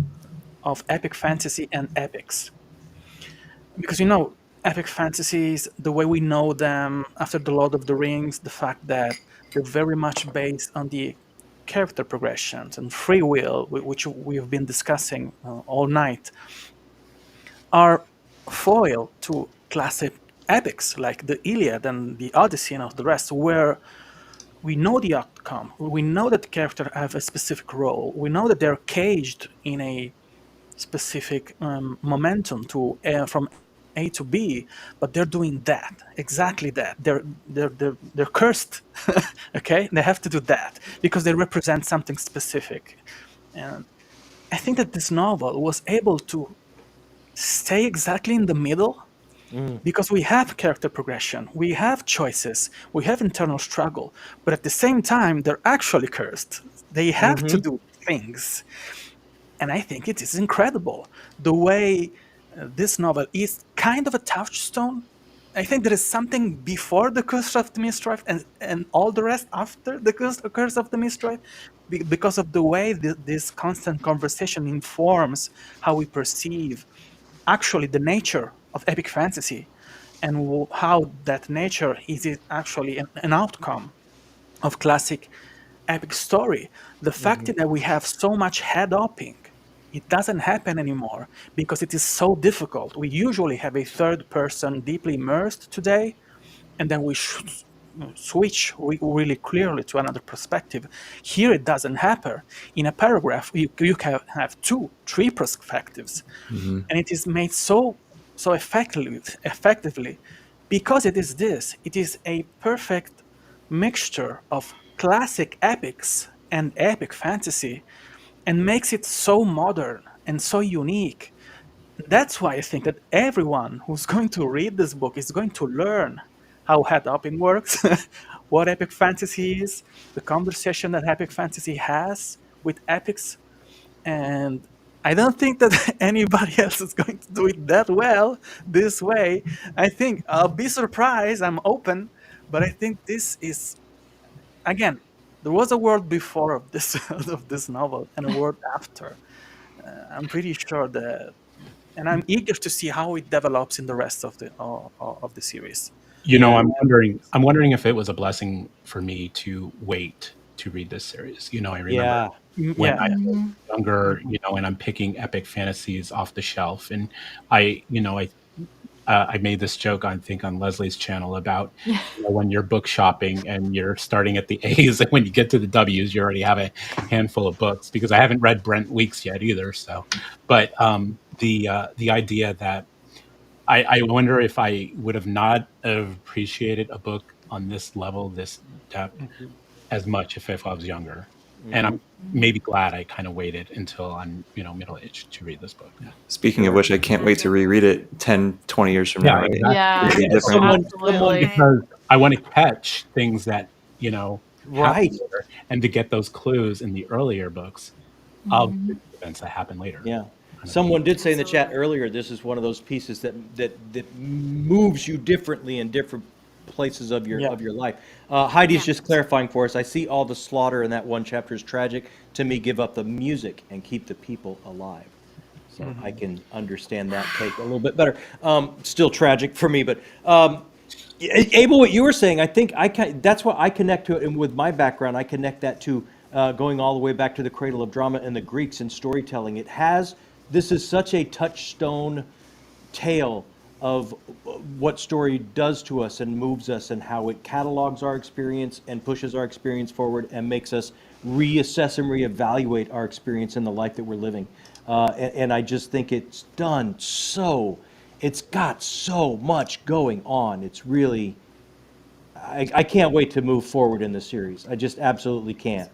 of epic fantasy and epics. Because, epic fantasies, the way we know them after The Lord of the Rings, the fact that they're very much based on the character progressions and free will, which we have been discussing all night, are foil to classic epics like the Iliad and the Odyssey and all the rest, where we know the outcome. We know that the characters have a specific role. We know that they're caged in a specific momentum to from A to B, but they're doing that, exactly that. They're cursed, okay? They have to do that because they represent something specific. And I think that this novel was able to stay exactly in the middle because we have character progression, we have choices, we have internal struggle, but at the same time, they're actually cursed. They have to do things. And I think it is incredible the way this novel is kind of a touchstone. I think there is something before the Curse of the Mistwraith and all the rest after the Curse of the Mistwraith, because of the way this constant conversation informs how we perceive actually the nature of epic fantasy and how that nature is actually an outcome of classic epic story. The fact that we have so much head hopping, it doesn't happen anymore because it is so difficult. We usually have a third person deeply immersed today, and then we switch really clearly to another perspective. Here it doesn't happen. In a paragraph, you can have 2-3 perspectives, and it is made so effectively because it is this. It is a perfect mixture of classic epics and epic fantasy, and makes it so modern and so unique. That's why I think that everyone who's going to read this book is going to learn how head hopping works, what epic fantasy is, the conversation that epic fantasy has with epics. And I don't think that anybody else is going to do it that well this way. I think I'll be surprised. I'm open, but I think this is, again, there was a world before of this novel and a world after. I'm pretty sure that, and I'm eager to see how it develops in the rest of the series. I'm wondering if it was a blessing for me to wait to read this series. I remember when I was younger, and I'm picking epic fantasies off the shelf, and I made this joke on Leslie's channel about when you're book shopping and you're starting at the A's, and when you get to the W's, you already have a handful of books, because I haven't read Brent Weeks yet either. So, but the idea that I wonder if I would have not appreciated a book on this level, this depth, as much if I was younger. And I'm maybe glad I kind of waited until I'm, middle-aged to read this book. Speaking of which, I can't wait to reread it 10, 20 years from now. Right? Exactly. Yeah, It'll be different. absolutely. Because I want to catch things that, Right. happen later, and to get those clues in the earlier books of the events that happen later. Yeah. Someone did say in the chat earlier, this is one of those pieces that moves you differently in different places of your life. Heidi's just clarifying for us. I see all the slaughter in that one chapter is tragic. To me, give up the music and keep the people alive. So I can understand that take a little bit better. Still tragic for me, but Abel, what you were saying, I think that's what I connect to it, and with my background, I connect that to going all the way back to the cradle of drama and the Greeks and storytelling. This is such a touchstone tale of what story does to us and moves us, and how it catalogs our experience and pushes our experience forward and makes us reassess and reevaluate our experience in the life that we're living. And I just think it's done it's got so much going on. It's really, I can't wait to move forward in the series. I just absolutely can't.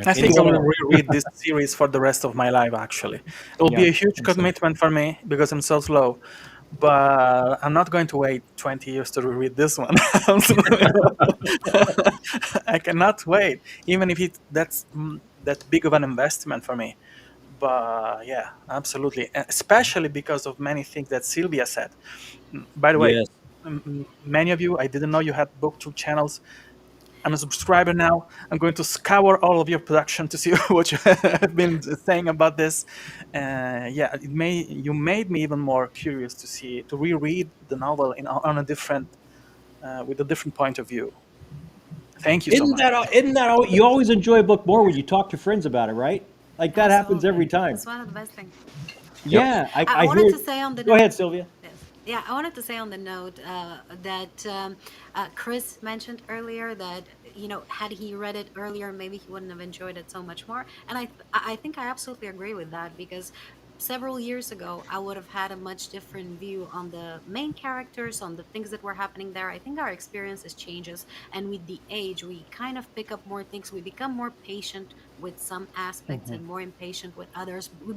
I think I will reread this series for the rest of my life, actually. It will be a huge commitment for me because I'm so slow. But I'm not going to wait 20 years to reread this one. I cannot wait, even if that's that big of an investment for me. But yeah, absolutely. Especially because of many things that Sylvia said. By the way, Many of you, I didn't know you had BookTube channels. I'm a subscriber now. I'm going to scour all of your production to see what you have been saying about this. Yeah, you made me even more curious to reread the novel on a different, with a different point of view. Thank you so much. Isn't that all? You always enjoy a book more when you talk to friends about it, right? Like that happens every time. It's one of the best things. Yeah, I wanted to say on the Go ahead, Sylvia. Yes. Yeah, I wanted to say on the note that Chris mentioned earlier that, had he read it earlier, maybe he wouldn't have enjoyed it so much more. And I think I absolutely agree with that, because several years ago, I would have had a much different view on the main characters, on the things that were happening there. I think our experiences changes, and with the age, we kind of pick up more things. We become more patient with some aspects and more impatient with others. We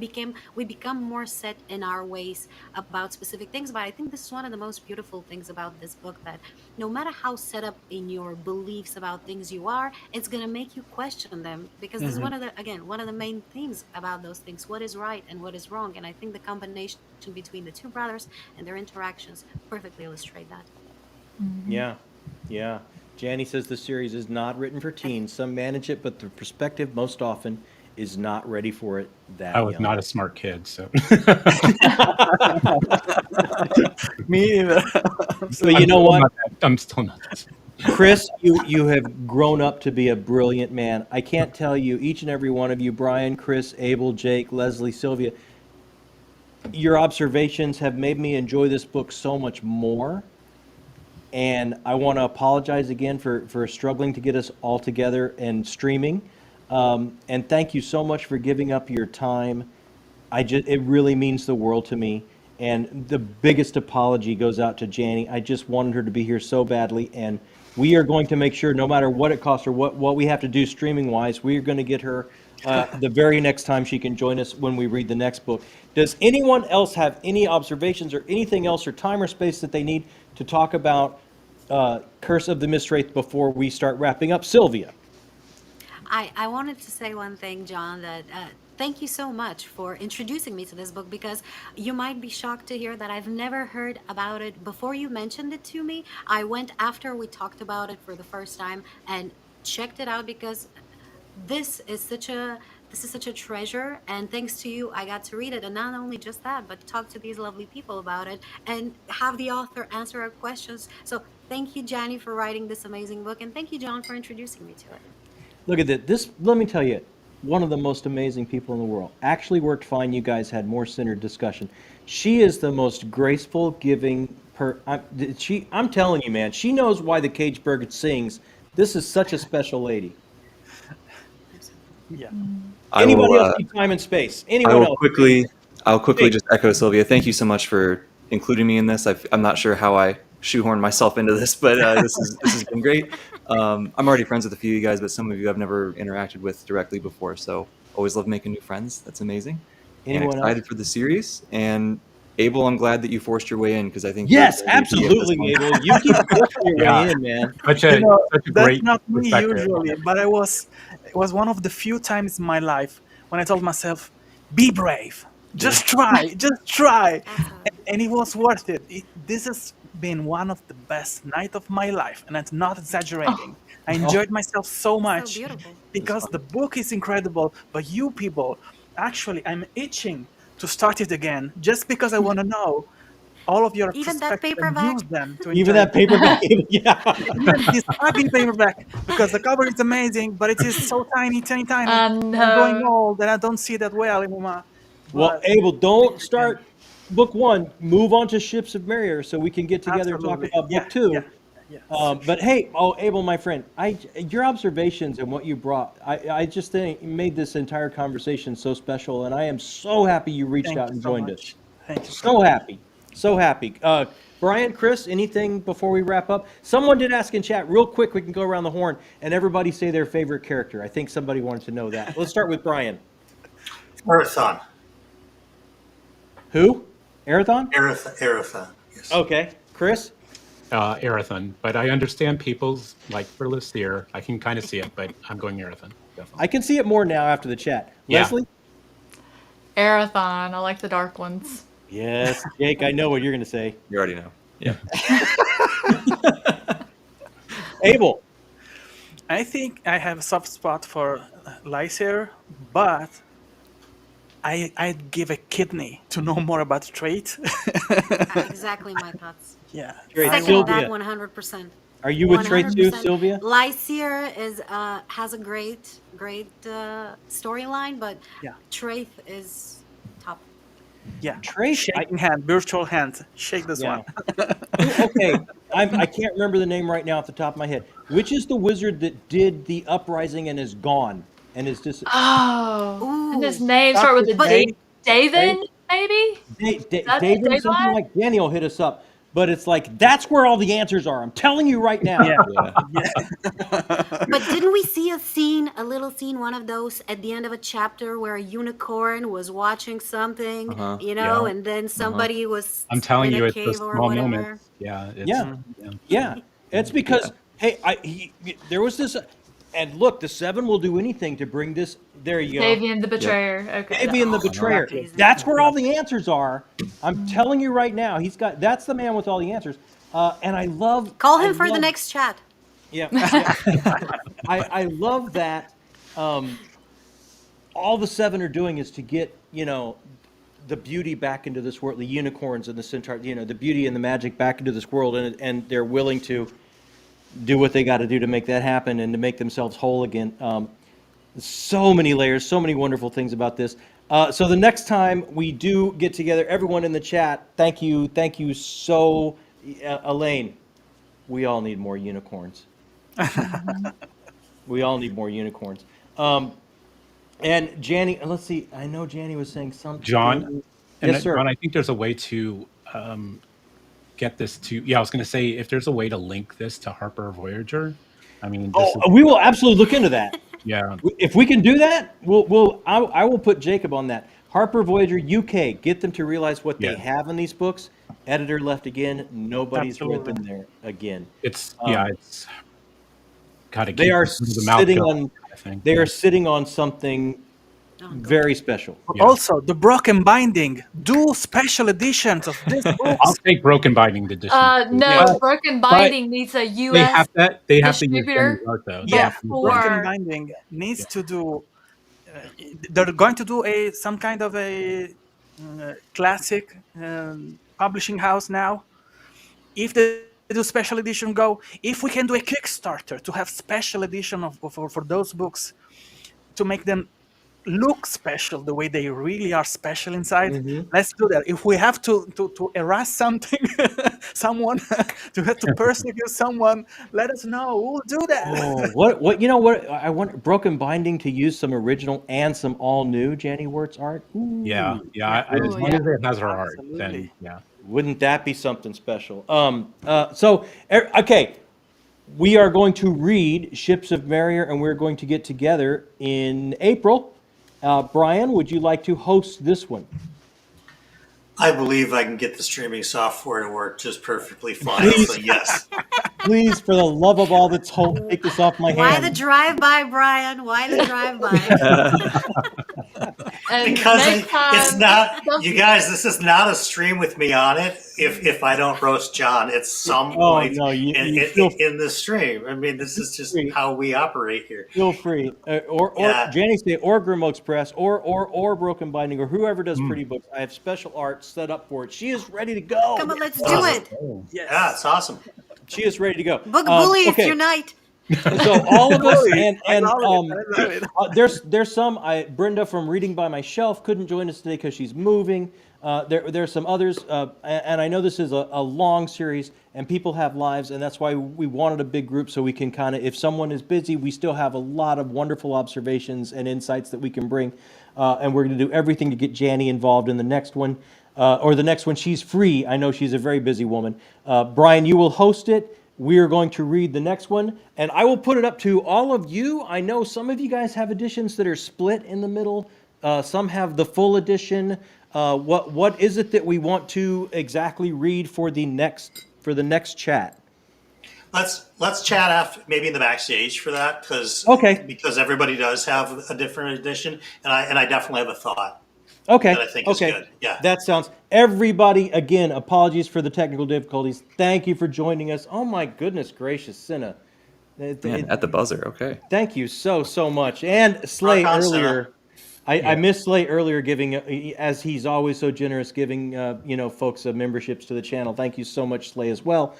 become more set in our ways about specific things. But I think this is one of the most beautiful things about this book, that no matter how set up in your beliefs about things you are, it's going to make you question them, because this is one of the main themes about those things: what is right and what is wrong. And I think the combination between the two brothers and their interactions perfectly illustrate that. Yeah. Janny says the series is not written for teens. Some manage it, but the perspective most often is not ready for it that I was young. not a smart kid, so. Me either. But you know what? I'm still not. Chris, you have grown up to be a brilliant man. I can't tell you, each and every one of you, Brian, Chris, Abel, Jake, Leslie, Sylvia, your observations have made me enjoy this book so much more. And I want to apologize again for struggling to get us all together and streaming. And thank you so much for giving up your time. It really means the world to me. And the biggest apology goes out to Janny. I just wanted her to be here so badly. And we are going to make sure, no matter what it costs or what we have to do streaming-wise, we are going to get her the very next time she can join us when we read the next book. Does anyone else have any observations or anything else or time or space that they need to talk about Curse of the Mistwraith before we start wrapping up? Sylvia. I wanted to say one thing, John, that thank you so much for introducing me to this book, because you might be shocked to hear that I've never heard about it before you mentioned it to me. I went after we talked about it for the first time and checked it out, because this is such a treasure, and thanks to you I got to read it, and not only just that, but talk to these lovely people about it and have the author answer our questions. So thank you, Janny, for writing this amazing book, and thank you, John, for introducing me to it. Look at this. Let me tell you, one of the most amazing people in the world. Actually worked fine. You guys had more centered discussion. She is the most graceful, giving I'm telling you, man, she knows why the cage bird sings. This is such a special lady. Yeah. Anybody else need time and space? Anyone else? I'll quickly just echo Sylvia. Thank you so much for including me in this. I'm not sure how I shoehorned myself into this, but this has been great. I'm already friends with a few of you guys, but some of you I've never interacted with directly before. So always love making new friends. That's amazing. Anyone and excited else? for the series. And Abel, I'm glad that you forced your way in, because I think yes, absolutely, Abel. You keep forcing your way in, man. Such a great that's not me perspective. usually, but it was one of the few times in my life when I told myself, be brave, just try. And it was worth it. This has been one of the best nights of my life, and I'm not exaggerating. I enjoyed myself so much because the book is incredible, but you people, actually, I'm itching to start it again just because I want to know all of your Even that perspectives and paperback? use them to Even enjoy that it. paperback, yeah. Even this ugly paperback, because the cover is amazing, but it is so tiny. I'm growing No. old and I don't see that well anymore. Well, But Abel, don't start book one. Move on to Ships of Marier so we can get together absolutely. and talk about book two. But hey, Abel, my friend, your observations and what you brought, I just think made this entire conversation so special, and I am so happy you reached Thank out you and so joined much. us. Thank you. So happy. So happy. Brian, Chris, anything before we wrap up? Someone did ask in chat, real quick, we can go around the horn, and everybody say their favorite character. I think somebody wanted to know that. Let's start with Brian. Arathon. Who? Arathon? Arathon. Yes. Okay. Chris? Arathon, but I understand people's like for Listeer. I can kind of see it, but I'm going Arathon. Definitely. I can see it more now after the chat. Yeah. Leslie? Arathon. I like the dark ones. Yes. Jake, I know what you're going to say. You already know. Yeah. Abel. I think I have a soft spot for Lysair, but I'd give a kidney to know more about Trait. Exactly my thoughts. Yeah. Great. I Second want- Sylvia. that 100%. Are you with Trait too, 100%. Sylvia? Lysair is has a great storyline, but Yeah. Traith is top. Yeah. Trait? Shaking hand, virtual hand. Shake this Yeah. one. Okay, I can't remember the name right now off the top of my head. Which is the wizard that did the uprising and is gone and is just Oh, and his Ooh. name start with a But- D. David, maybe? that David Dave something Line? like Janny will hit us up. But it's like that's where all the answers are. I'm telling you right now. Yeah. But didn't we see a little scene, one of those at the end of a chapter where a unicorn was watching something, Uh-huh. Yeah. Yeah. and then somebody was I'm telling in you, a it's the cave or small whatever. moments. Yeah. It's, Yeah. Yeah, it's because there was this, and look, the Seven will do anything to bring this. There you go. Davian the Betrayer. Okay. Davian the Betrayer. Amazing. That's where all the answers are. I'm telling you right now. That's the man with all the answers. And I love. Call I him for the love- next chat. Yeah. I love that. All the Seven are doing is to get the beauty back into this world, the unicorns and the centaur, the beauty and the magic back into this world, and they're willing to do what they got to do to make that happen and to make themselves whole again. So many layers, so many wonderful things about this. So the next time we do get together, everyone in the chat, thank you so, Elaine. We all need more unicorns. We all need more unicorns. And Janny, let's see. I know Janny was saying something. John? And Yes, sir. John, I think there's a way to get this to. Yeah, I was going to say if there's a way to link this to Harper Voyager. I mean, this is, We will absolutely look into that. yeah. If we can do that, I will put Jacob on that. Harper Voyager UK, get them to realize what they Yeah. have in these books. Editor left again. Nobody's read Absolutely. them there again. It's Um, it's got to. They are sitting on. I think. They are sitting on something very special. Yeah. Also, the broken binding. Do special editions of this book. I'll take Broken Binding edition. No, Yeah. Broken Binding needs a they U.S. have that. They have to use distributor. Jenny's art though. Yeah, for- Broken Binding needs to do. They're going to do some kind of a classic publishing house now. If they do special edition, if we can do a Kickstarter to have special edition for those books, to make them look special the way they really are special inside. Let's do that. If we have to harass something, someone, to have to persecute someone, let us know. We'll do that. Oh, what I want Broken Binding to use some original and some all new Janny Wurts art. Ooh, Yeah. As Ooh, long yeah. as it has her art, then Absolutely. yeah. Wouldn't that be something special? Okay, we are going to read Ships of Marrier, and we're going to get together in April. Brian, would you like to host this one? I believe I can get the streaming software to work just perfectly fine. So yes, Please, for the love of all that's hope, take this off my Why the hands. drive-by, Brian? Why the drive-by? And because next time, it's not. You guys, this is not a stream with me on it. If I don't roast John, it's some Oh, point no, you in feel- the stream. I mean, this is just how we operate here. Feel free, or Yeah. Janny say, or Grimmo Express, or Broken Binding, or whoever does pretty books. I have special art set up for it. She is ready to go. Come on, let's do it. Yeah, it's awesome. She is ready to go. Book bullies okay. unite. So all of us, and I love it. there's some. Brenda from Reading by My Shelf couldn't join us today because she's moving. There's some others, and I know this is a long series, and people have lives, and that's why we wanted a big group so we can kind of, if someone is busy, we still have a lot of wonderful observations and insights that we can bring, and we're going to do everything to get Janny involved in the next one, or the next one. She's free. I know she's a very busy woman. Brian, you will host it. We are going to read the next one, and I will put it up to all of you. I know some of you guys have editions that are split in the middle. Some have the full edition. What is it that we want to exactly read for the next chat? Let's chat after, maybe in the backstage for that, because everybody does have a different edition, and I definitely have a thought. Okay. That I think is good. Yeah. That sounds. Everybody, again, apologies for the technical difficulties. Thank you for joining us. Oh my goodness gracious, Cinna. Man, at the buzzer. Okay. Thank you so much. And Slay Rock on, earlier, I missed Slay earlier giving, as he's always so generous, giving folks memberships to the channel. Thank you so much, Slay, as well.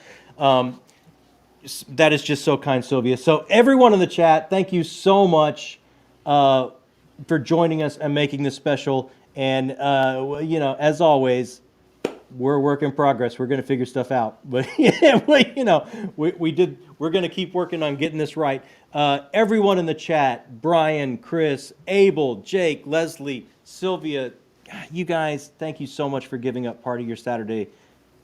That is just so kind, Sylvia. So everyone in the chat, thank you so much for joining us and making this special. And as always, we're a work in progress. We're going to figure stuff out, but we're going to keep working on getting this right. Everyone in the chat, Brian, Chris, Abel, Jake, Leslie, Sylvia, you guys, thank you so much for giving up part of your Saturday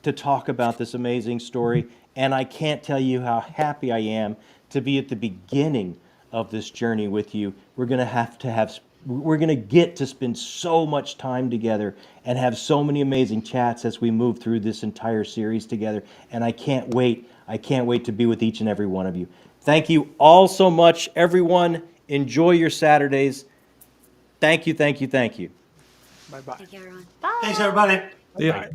to talk about this amazing story. And I can't tell you how happy I am to be at the beginning of this journey with you. We're going to get to spend so much time together and have so many amazing chats as we move through this entire series together. And I can't wait. I can't wait to be with each and every one of you. Thank you all so much, everyone. Enjoy your Saturdays. Thank you, thank you, thank you. Bye bye. Thank you, everyone. Bye. Thanks, everybody. Yeah.